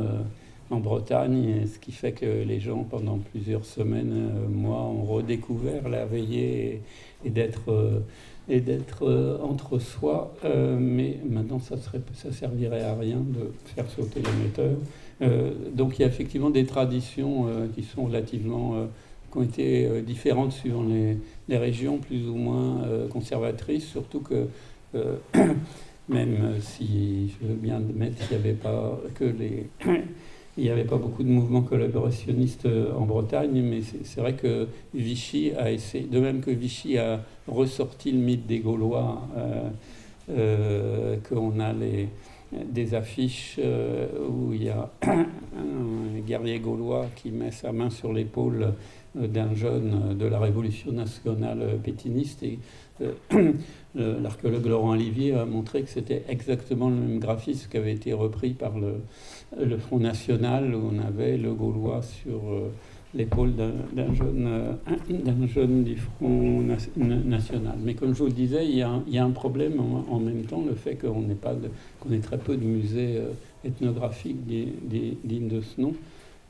en Bretagne, ce qui fait que les gens, pendant plusieurs semaines, mois, ont redécouvert la veillée et d'être entre soi, mais maintenant ça servirait à rien de faire sauter l'émetteur. Donc il y a effectivement des traditions qui sont relativement qui ont été différentes suivant les régions, plus ou moins conservatrices, surtout que même si je veux bien admettre qu'il n'y avait pas il n'y avait pas beaucoup de mouvements collaborationnistes en Bretagne, mais c'est vrai que Vichy a essayé, de même que Vichy a ressorti le mythe des Gaulois, qu'on a des affiches où il y a un guerrier gaulois qui met sa main sur l'épaule d'un jeune de la Révolution nationale pétiniste, et l'archéologue Laurent Olivier a montré que c'était exactement le même graphisme qui avait été repris par le Front National, où on avait le Gaulois sur l'épaule d'un jeune du Front National. Mais comme je vous le disais, il y a un problème en même temps, le fait qu'on ait très peu de musées ethnographiques dignes de ce nom.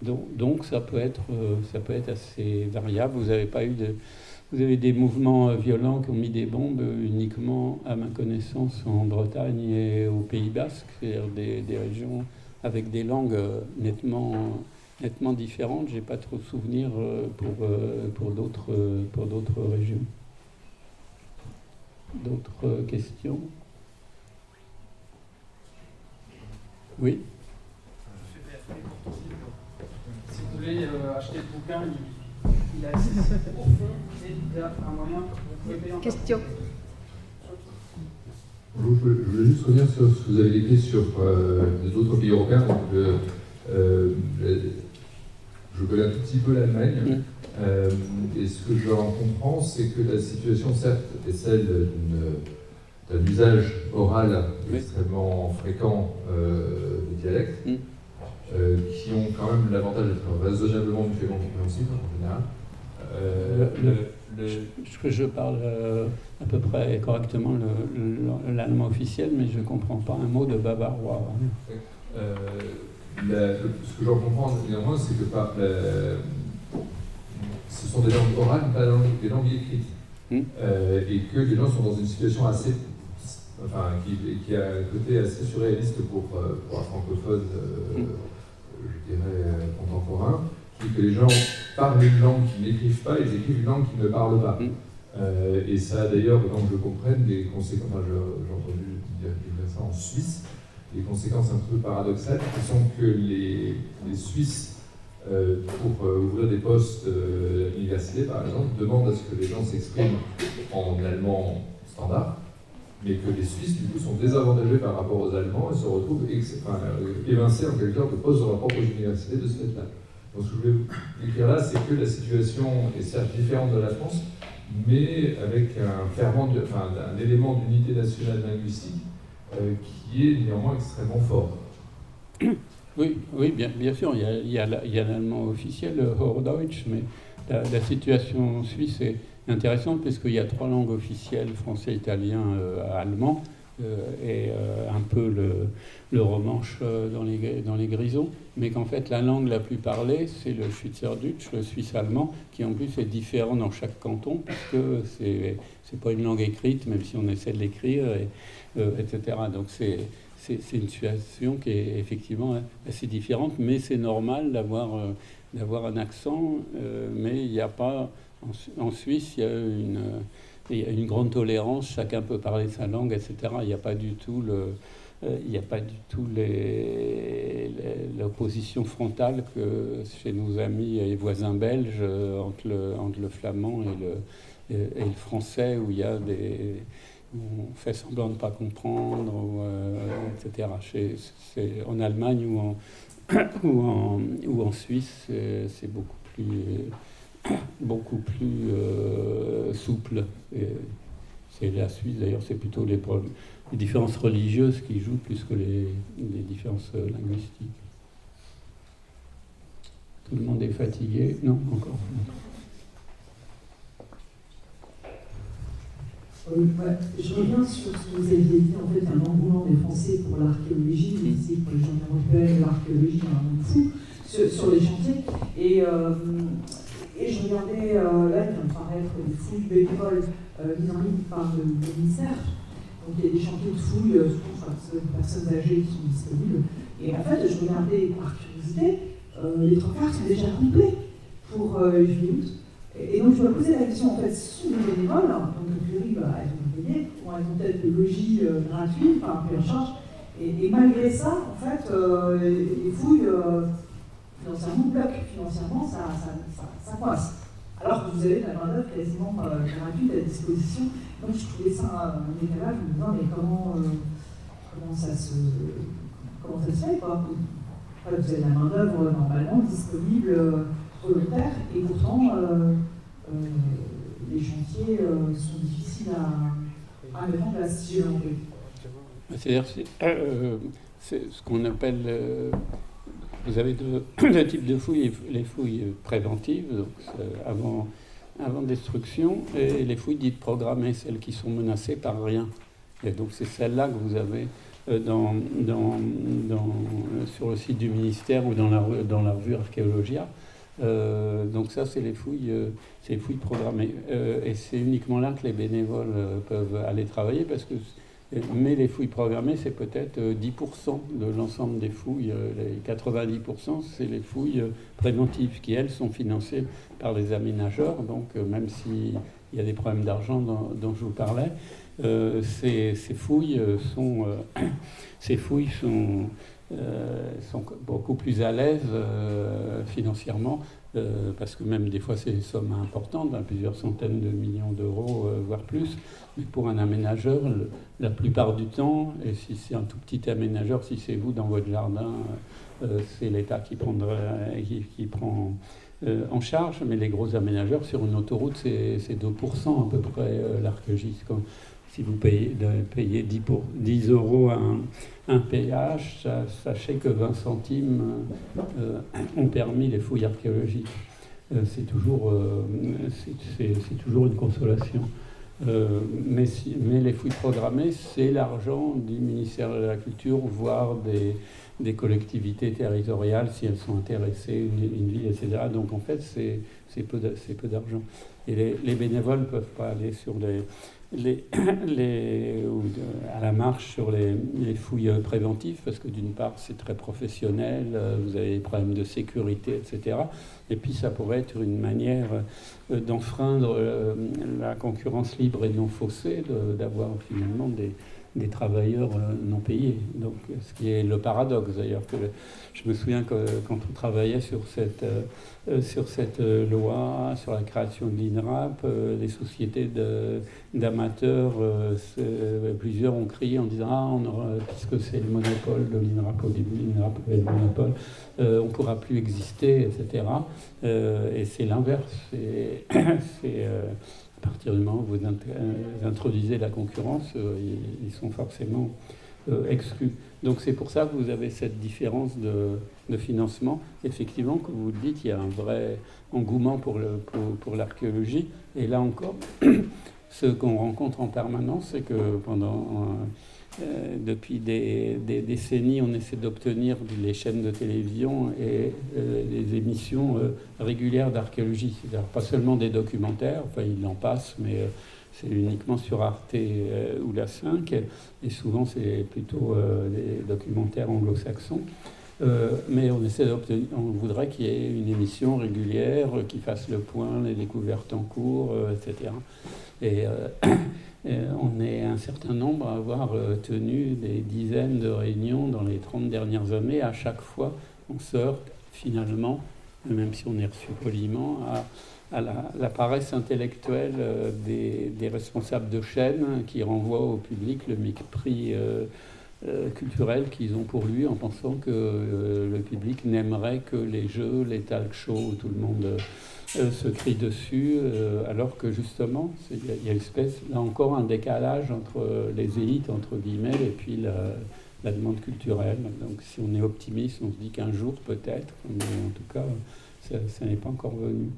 Donc ça peut être assez variable. Vous avez des mouvements violents qui ont mis des bombes uniquement, à ma connaissance, en Bretagne et au Pays Basque, c'est-à-dire des régions avec des langues nettement différentes. J'ai pas trop de souvenirs pour d'autres régions. D'autres questions? Oui. Si vous voulez acheter le bouquin, il est accessible au fond et il y a un moyen pour vous pouvez payer en Question. Je voulais juste revenir sur ce que vous avez écrit sur les autres pays européens. Donc, je connais un tout petit peu l'Allemagne. Et ce que j'en comprends, c'est que la situation, certes, est celle d'un usage oral extrêmement fréquent des dialectes, qui ont quand même l'avantage d'être raisonnablement mutuellement compréhensibles en général. Je parle à peu près correctement l'allemand officiel, mais je ne comprends pas un mot de bavarois. Ce que j'en comprends néanmoins, c'est que ce sont des langues orales, pas des langues écrites. Et que les gens sont dans une situation assez... qui a un côté assez surréaliste pour un francophone, je dirais, contemporain, qui est que les gens parlent une langue qu'ils n'écrivent pas et ils écrivent une langue qu'ils ne parlent pas. Et ça a d'ailleurs, donc je comprenne, des conséquences, j'ai entendu dire ça en Suisse, des conséquences un peu paradoxales qui sont que les Suisses, pour ouvrir des postes à l'université par exemple, demandent à ce que les gens s'expriment en allemand standard, mais que les Suisses du coup sont désavantagés par rapport aux Allemands et se retrouvent évincés en quelque sorte de postes dans leur propre université de ce fait-là. Donc ce que je voulais décrire là, c'est que la situation est certes différente de la France, mais avec un ferment, un élément d'unité nationale linguistique qui est néanmoins extrêmement fort. Oui, bien sûr, il y a l'allemand officiel, le Hochdeutsch, mais la situation suisse est intéressante puisqu'il y a 3 langues officielles, français, italien, allemand, et un peu le romanche dans les grisons, mais qu'en fait la langue la plus parlée, c'est le Schweizerdeutsch, le suisse-allemand, qui en plus est différent dans chaque canton, puisque c'est pas une langue écrite, même si on essaie de l'écrire, etc. Donc c'est une situation qui est effectivement assez différente, mais c'est normal d'avoir un accent, mais il n'y a pas... En Suisse, il y a une grande tolérance, chacun peut parler sa langue, etc. Il n'y a pas du tout l'opposition frontale que chez nos amis et voisins belges entre le flamand et le français, où il y a on fait semblant de ne pas comprendre, etc. En Allemagne ou en Suisse, c'est beaucoup plus souple. C'est la Suisse, d'ailleurs, c'est plutôt les différences religieuses qui jouent plus que les différences linguistiques. Tout le monde est fatigué. Non, encore. Ouais. Je reviens sur ce que vous aviez dit, en fait, un engouement des Français pour l'archéologie, mais aussi pour les gens européens, l'archéologie, un monde fou, sur les chantiers. Et je regardais, là, il vient de paraître des fouilles bénévoles mises en ligne par le ministère. Donc il y a des chantiers de fouilles, de personnes âgées qui sont disponibles. Et en fait, je regardais par curiosité, les 3 quarts sont déjà complets pour juillet août. Et donc je me posais la question, en fait, ce sont des bénévoles, donc a priori, elles ont payé, elles ont peut-être le logis gratuit, enfin pris en charge. Et malgré ça, en fait, les fouilles, financièrement, bloquent. Financièrement, ça coince. Alors que vous avez de la main-d'œuvre quasiment gratuite à disposition. Donc je trouvais ça un décalage, je me disais, mais comment ça se fait, quoi. Vous avez de la main-d'œuvre normalement disponible, volontaire, et pourtant les chantiers sont difficiles à mettre en place, si j'ai compris. C'est-à-dire, c'est ce qu'on appelle. Vous avez deux types de fouilles, les fouilles préventives, donc avant destruction, et les fouilles dites programmées, celles qui sont menacées par rien. Et donc c'est celles-là que vous avez sur le site du ministère ou dans la revue Archéologia. Donc ça, c'est les fouilles programmées. Et c'est uniquement là que les bénévoles peuvent aller travailler, parce que mais les fouilles programmées, c'est peut-être 10% de l'ensemble des fouilles. Les 90%, c'est les fouilles préventives qui, elles, sont financées par les aménageurs. Donc, même s'il y a des problèmes d'argent dont je vous parlais, ces fouilles sont beaucoup plus à l'aise financièrement, parce que même des fois c'est des sommes importantes, plusieurs centaines de millions d'euros, voire plus. Mais pour un aménageur, la plupart du temps, et si c'est un tout petit aménageur, si c'est vous dans votre jardin, c'est l'État qui prend en charge. Mais les gros aménageurs sur une autoroute, c'est 2% à peu près l'Archéologie. Si vous payez 10 euros un péage, sachez que 20 centimes ont permis les fouilles archéologiques. C'est toujours une consolation. Mais les fouilles programmées, c'est l'argent du ministère de la Culture, voire des collectivités territoriales, si elles sont intéressées, une ville, etc. Donc en fait, c'est peu d'argent. Et les bénévoles ne peuvent pas aller sur à la marche sur les fouilles préventives, parce que d'une part c'est très professionnel, vous avez des problèmes de sécurité, etc. Et puis ça pourrait être une manière d'enfreindre la concurrence libre et non faussée, d'avoir finalement des travailleurs non payés. Donc, ce qui est le paradoxe d'ailleurs. Que je me souviens que quand on travaillait sur cette loi, sur la création de l'INRAP, les sociétés d'amateurs, plusieurs ont crié en disant puisque c'est le monopole de l'INRAP, au début l'INRAP avait le monopole, on ne pourra plus exister, etc. Et c'est l'inverse. À partir du moment où vous introduisez la concurrence, ils sont forcément exclus. Donc c'est pour ça que vous avez cette différence de financement. Effectivement, comme vous le dites, il y a un vrai engouement pour l'archéologie. Et là encore, ce qu'on rencontre en permanence, c'est que depuis des décennies, on essaie d'obtenir les chaînes de télévision et des émissions régulières d'archéologie. C'est-à-dire pas seulement des documentaires, enfin il en passe, mais c'est uniquement sur Arte ou la 5, et souvent c'est plutôt des documentaires anglo-saxons. Mais on voudrait qu'il y ait une émission régulière qui fasse le point, les découvertes en cours, etc. Et on est un certain nombre à avoir tenu des dizaines de réunions dans les 30 dernières années. À chaque fois, on se heurte finalement, même si on est reçu poliment, à la paresse intellectuelle des responsables de chaînes qui renvoient au public le mépris culturel qu'ils ont pour lui, en pensant que le public n'aimerait que les jeux, les talk shows où tout le monde se crie dessus, alors que justement, il y a une espèce, là encore, un décalage entre les élites, entre guillemets, et puis la demande culturelle. Donc si on est optimiste, on se dit qu'un jour peut-être, mais en tout cas, ça n'est pas encore venu.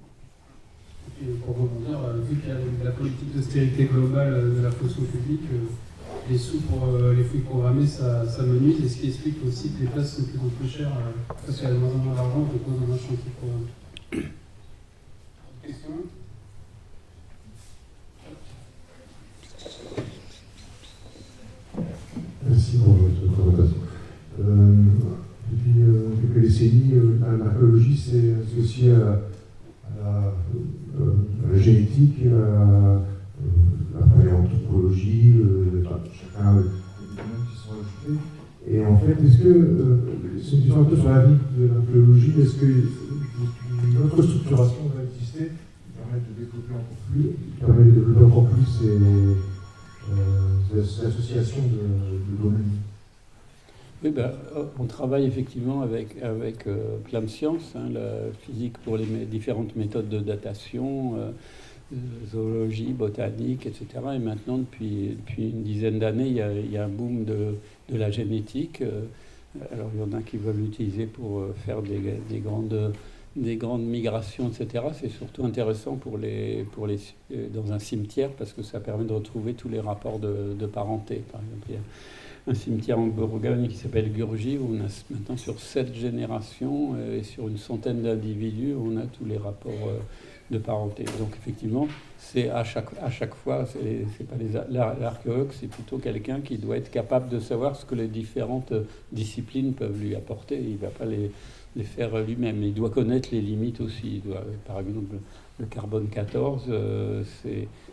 Et pour rebondir, vu qu'il y a la politique d'austérité globale de la fonction publique, les sous pour les fouilles programmées, ça menuise, et ce qui explique aussi que les places sont de plus en plus chères parce qu'il y a de moins en moins d'argent pour cause d'un chantier programmé. Question ? Merci pour votre présentation. Depuis quelques décennies, l'archéologie s'est associée à la génétique, à la paléanthropologie, chacun des domaines qui sont ajoutés. Et en fait, est-ce que, c'est une question un peu sur la vie de l'archéologie, est-ce qu'une autre structuration va exister qui permet de développer encore plus ces associations de domaines? Oui, on travaille effectivement avec plein de sciences, la physique pour les différentes méthodes de datation, zoologie, botanique, etc. Et maintenant, depuis une dizaine d'années, il y a un boom de la génétique. Alors, il y en a qui veulent l'utiliser pour faire des grandes migrations, etc. C'est surtout intéressant dans un cimetière parce que ça permet de retrouver tous les rapports de parenté. Par exemple, il y a un cimetière en Bourgogne qui s'appelle Gurgy, où on a maintenant sur 7 générations et sur une centaine d'individus, on a tous les rapports de parenté. Donc effectivement, c'est à chaque fois, c'est pas l'archéologue, c'est plutôt quelqu'un qui doit être capable de savoir ce que les différentes disciplines peuvent lui apporter. Il ne va pas les faire lui-même. Il doit connaître les limites aussi. Par exemple, le carbone 14,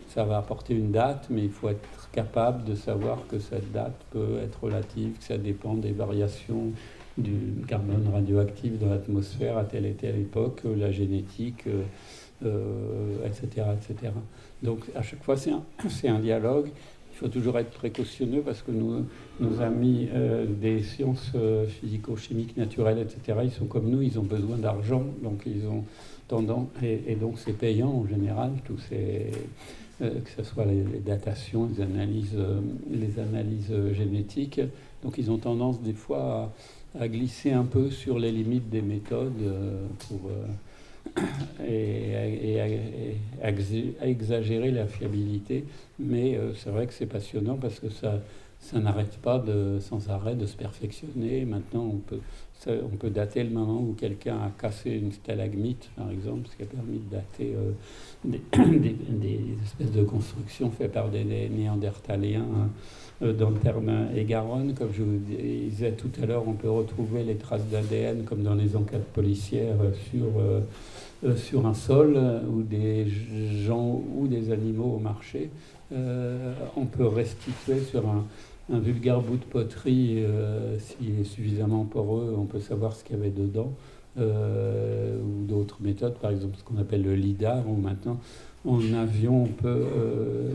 ça va apporter une date, mais il faut être capable de savoir que cette date peut être relative, que ça dépend des variations du carbone radioactif dans l'atmosphère à telle et telle époque, la génétique, etc., etc. Donc à chaque fois, c'est un dialogue. Il faut toujours être précautionneux parce que nos amis des sciences physico-chimiques naturelles, etc., ils sont comme nous, ils ont besoin d'argent, donc ils ont tendance, et donc c'est payant en général, tous ces, que ce soit les datations, les analyses génétiques. Donc ils ont tendance des fois à glisser un peu sur les limites des méthodes et à exagérer la fiabilité, mais c'est vrai que c'est passionnant parce que ça n'arrête pas sans arrêt de se perfectionner. Maintenant, on peut dater le moment où quelqu'un a cassé une stalagmite, par exemple, ce qui a permis de dater des espèces de constructions faites par des néandertaliens dans le Terne et Garonne. Comme je vous disais tout à l'heure, on peut retrouver les traces d'ADN comme dans les enquêtes policières sur un sol où des gens ou des animaux ont marché. On peut restituer sur un vulgaire bout de poterie, s'il est suffisamment poreux, on peut savoir ce qu'il y avait dedans, ou d'autres méthodes, par exemple ce qu'on appelle le lidar, où maintenant en avion on peut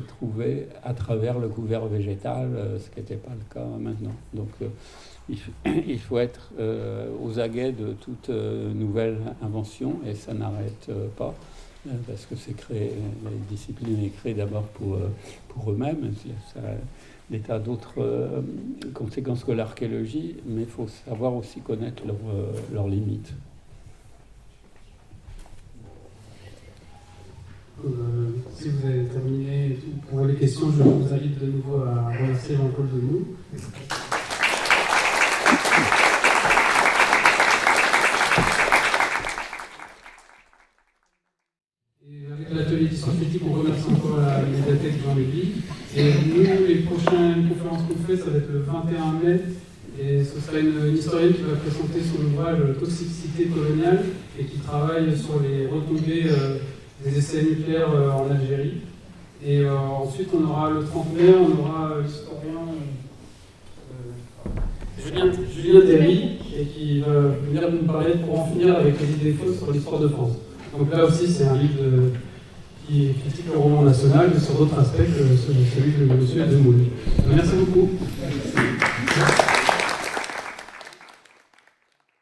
trouver à travers le couvert végétal, ce qui n'était pas le cas maintenant. Donc il faut être aux aguets de toute nouvelle invention, et ça n'arrête pas. Parce que la discipline est créée d'abord pour eux-mêmes. Ça a des tas d'autres conséquences que l'archéologie, mais il faut savoir aussi connaître leurs limites. Si vous avez terminé pour les questions, je vous invite de nouveau à remercier Jean-Paul Denou. L'atelier d'histoire critique, on remercie encore la médiathèque Jean Lévy. Et nous, les prochaines conférences qu'on fait, ça va être le 21 mai. Et ce sera une historienne qui va présenter son ouvrage Toxicité coloniale et qui travaille sur les retombées des essais nucléaires en Algérie. Et ensuite, on aura le 30 mai, on aura l'historien Julien Terry, et qui va venir nous parler pour en finir avec les idées fausses sur l'histoire de France. Donc là aussi, c'est un livre qui critique le roman national, mais sur d'autres aspects que celui de M. Demoule. Merci beaucoup.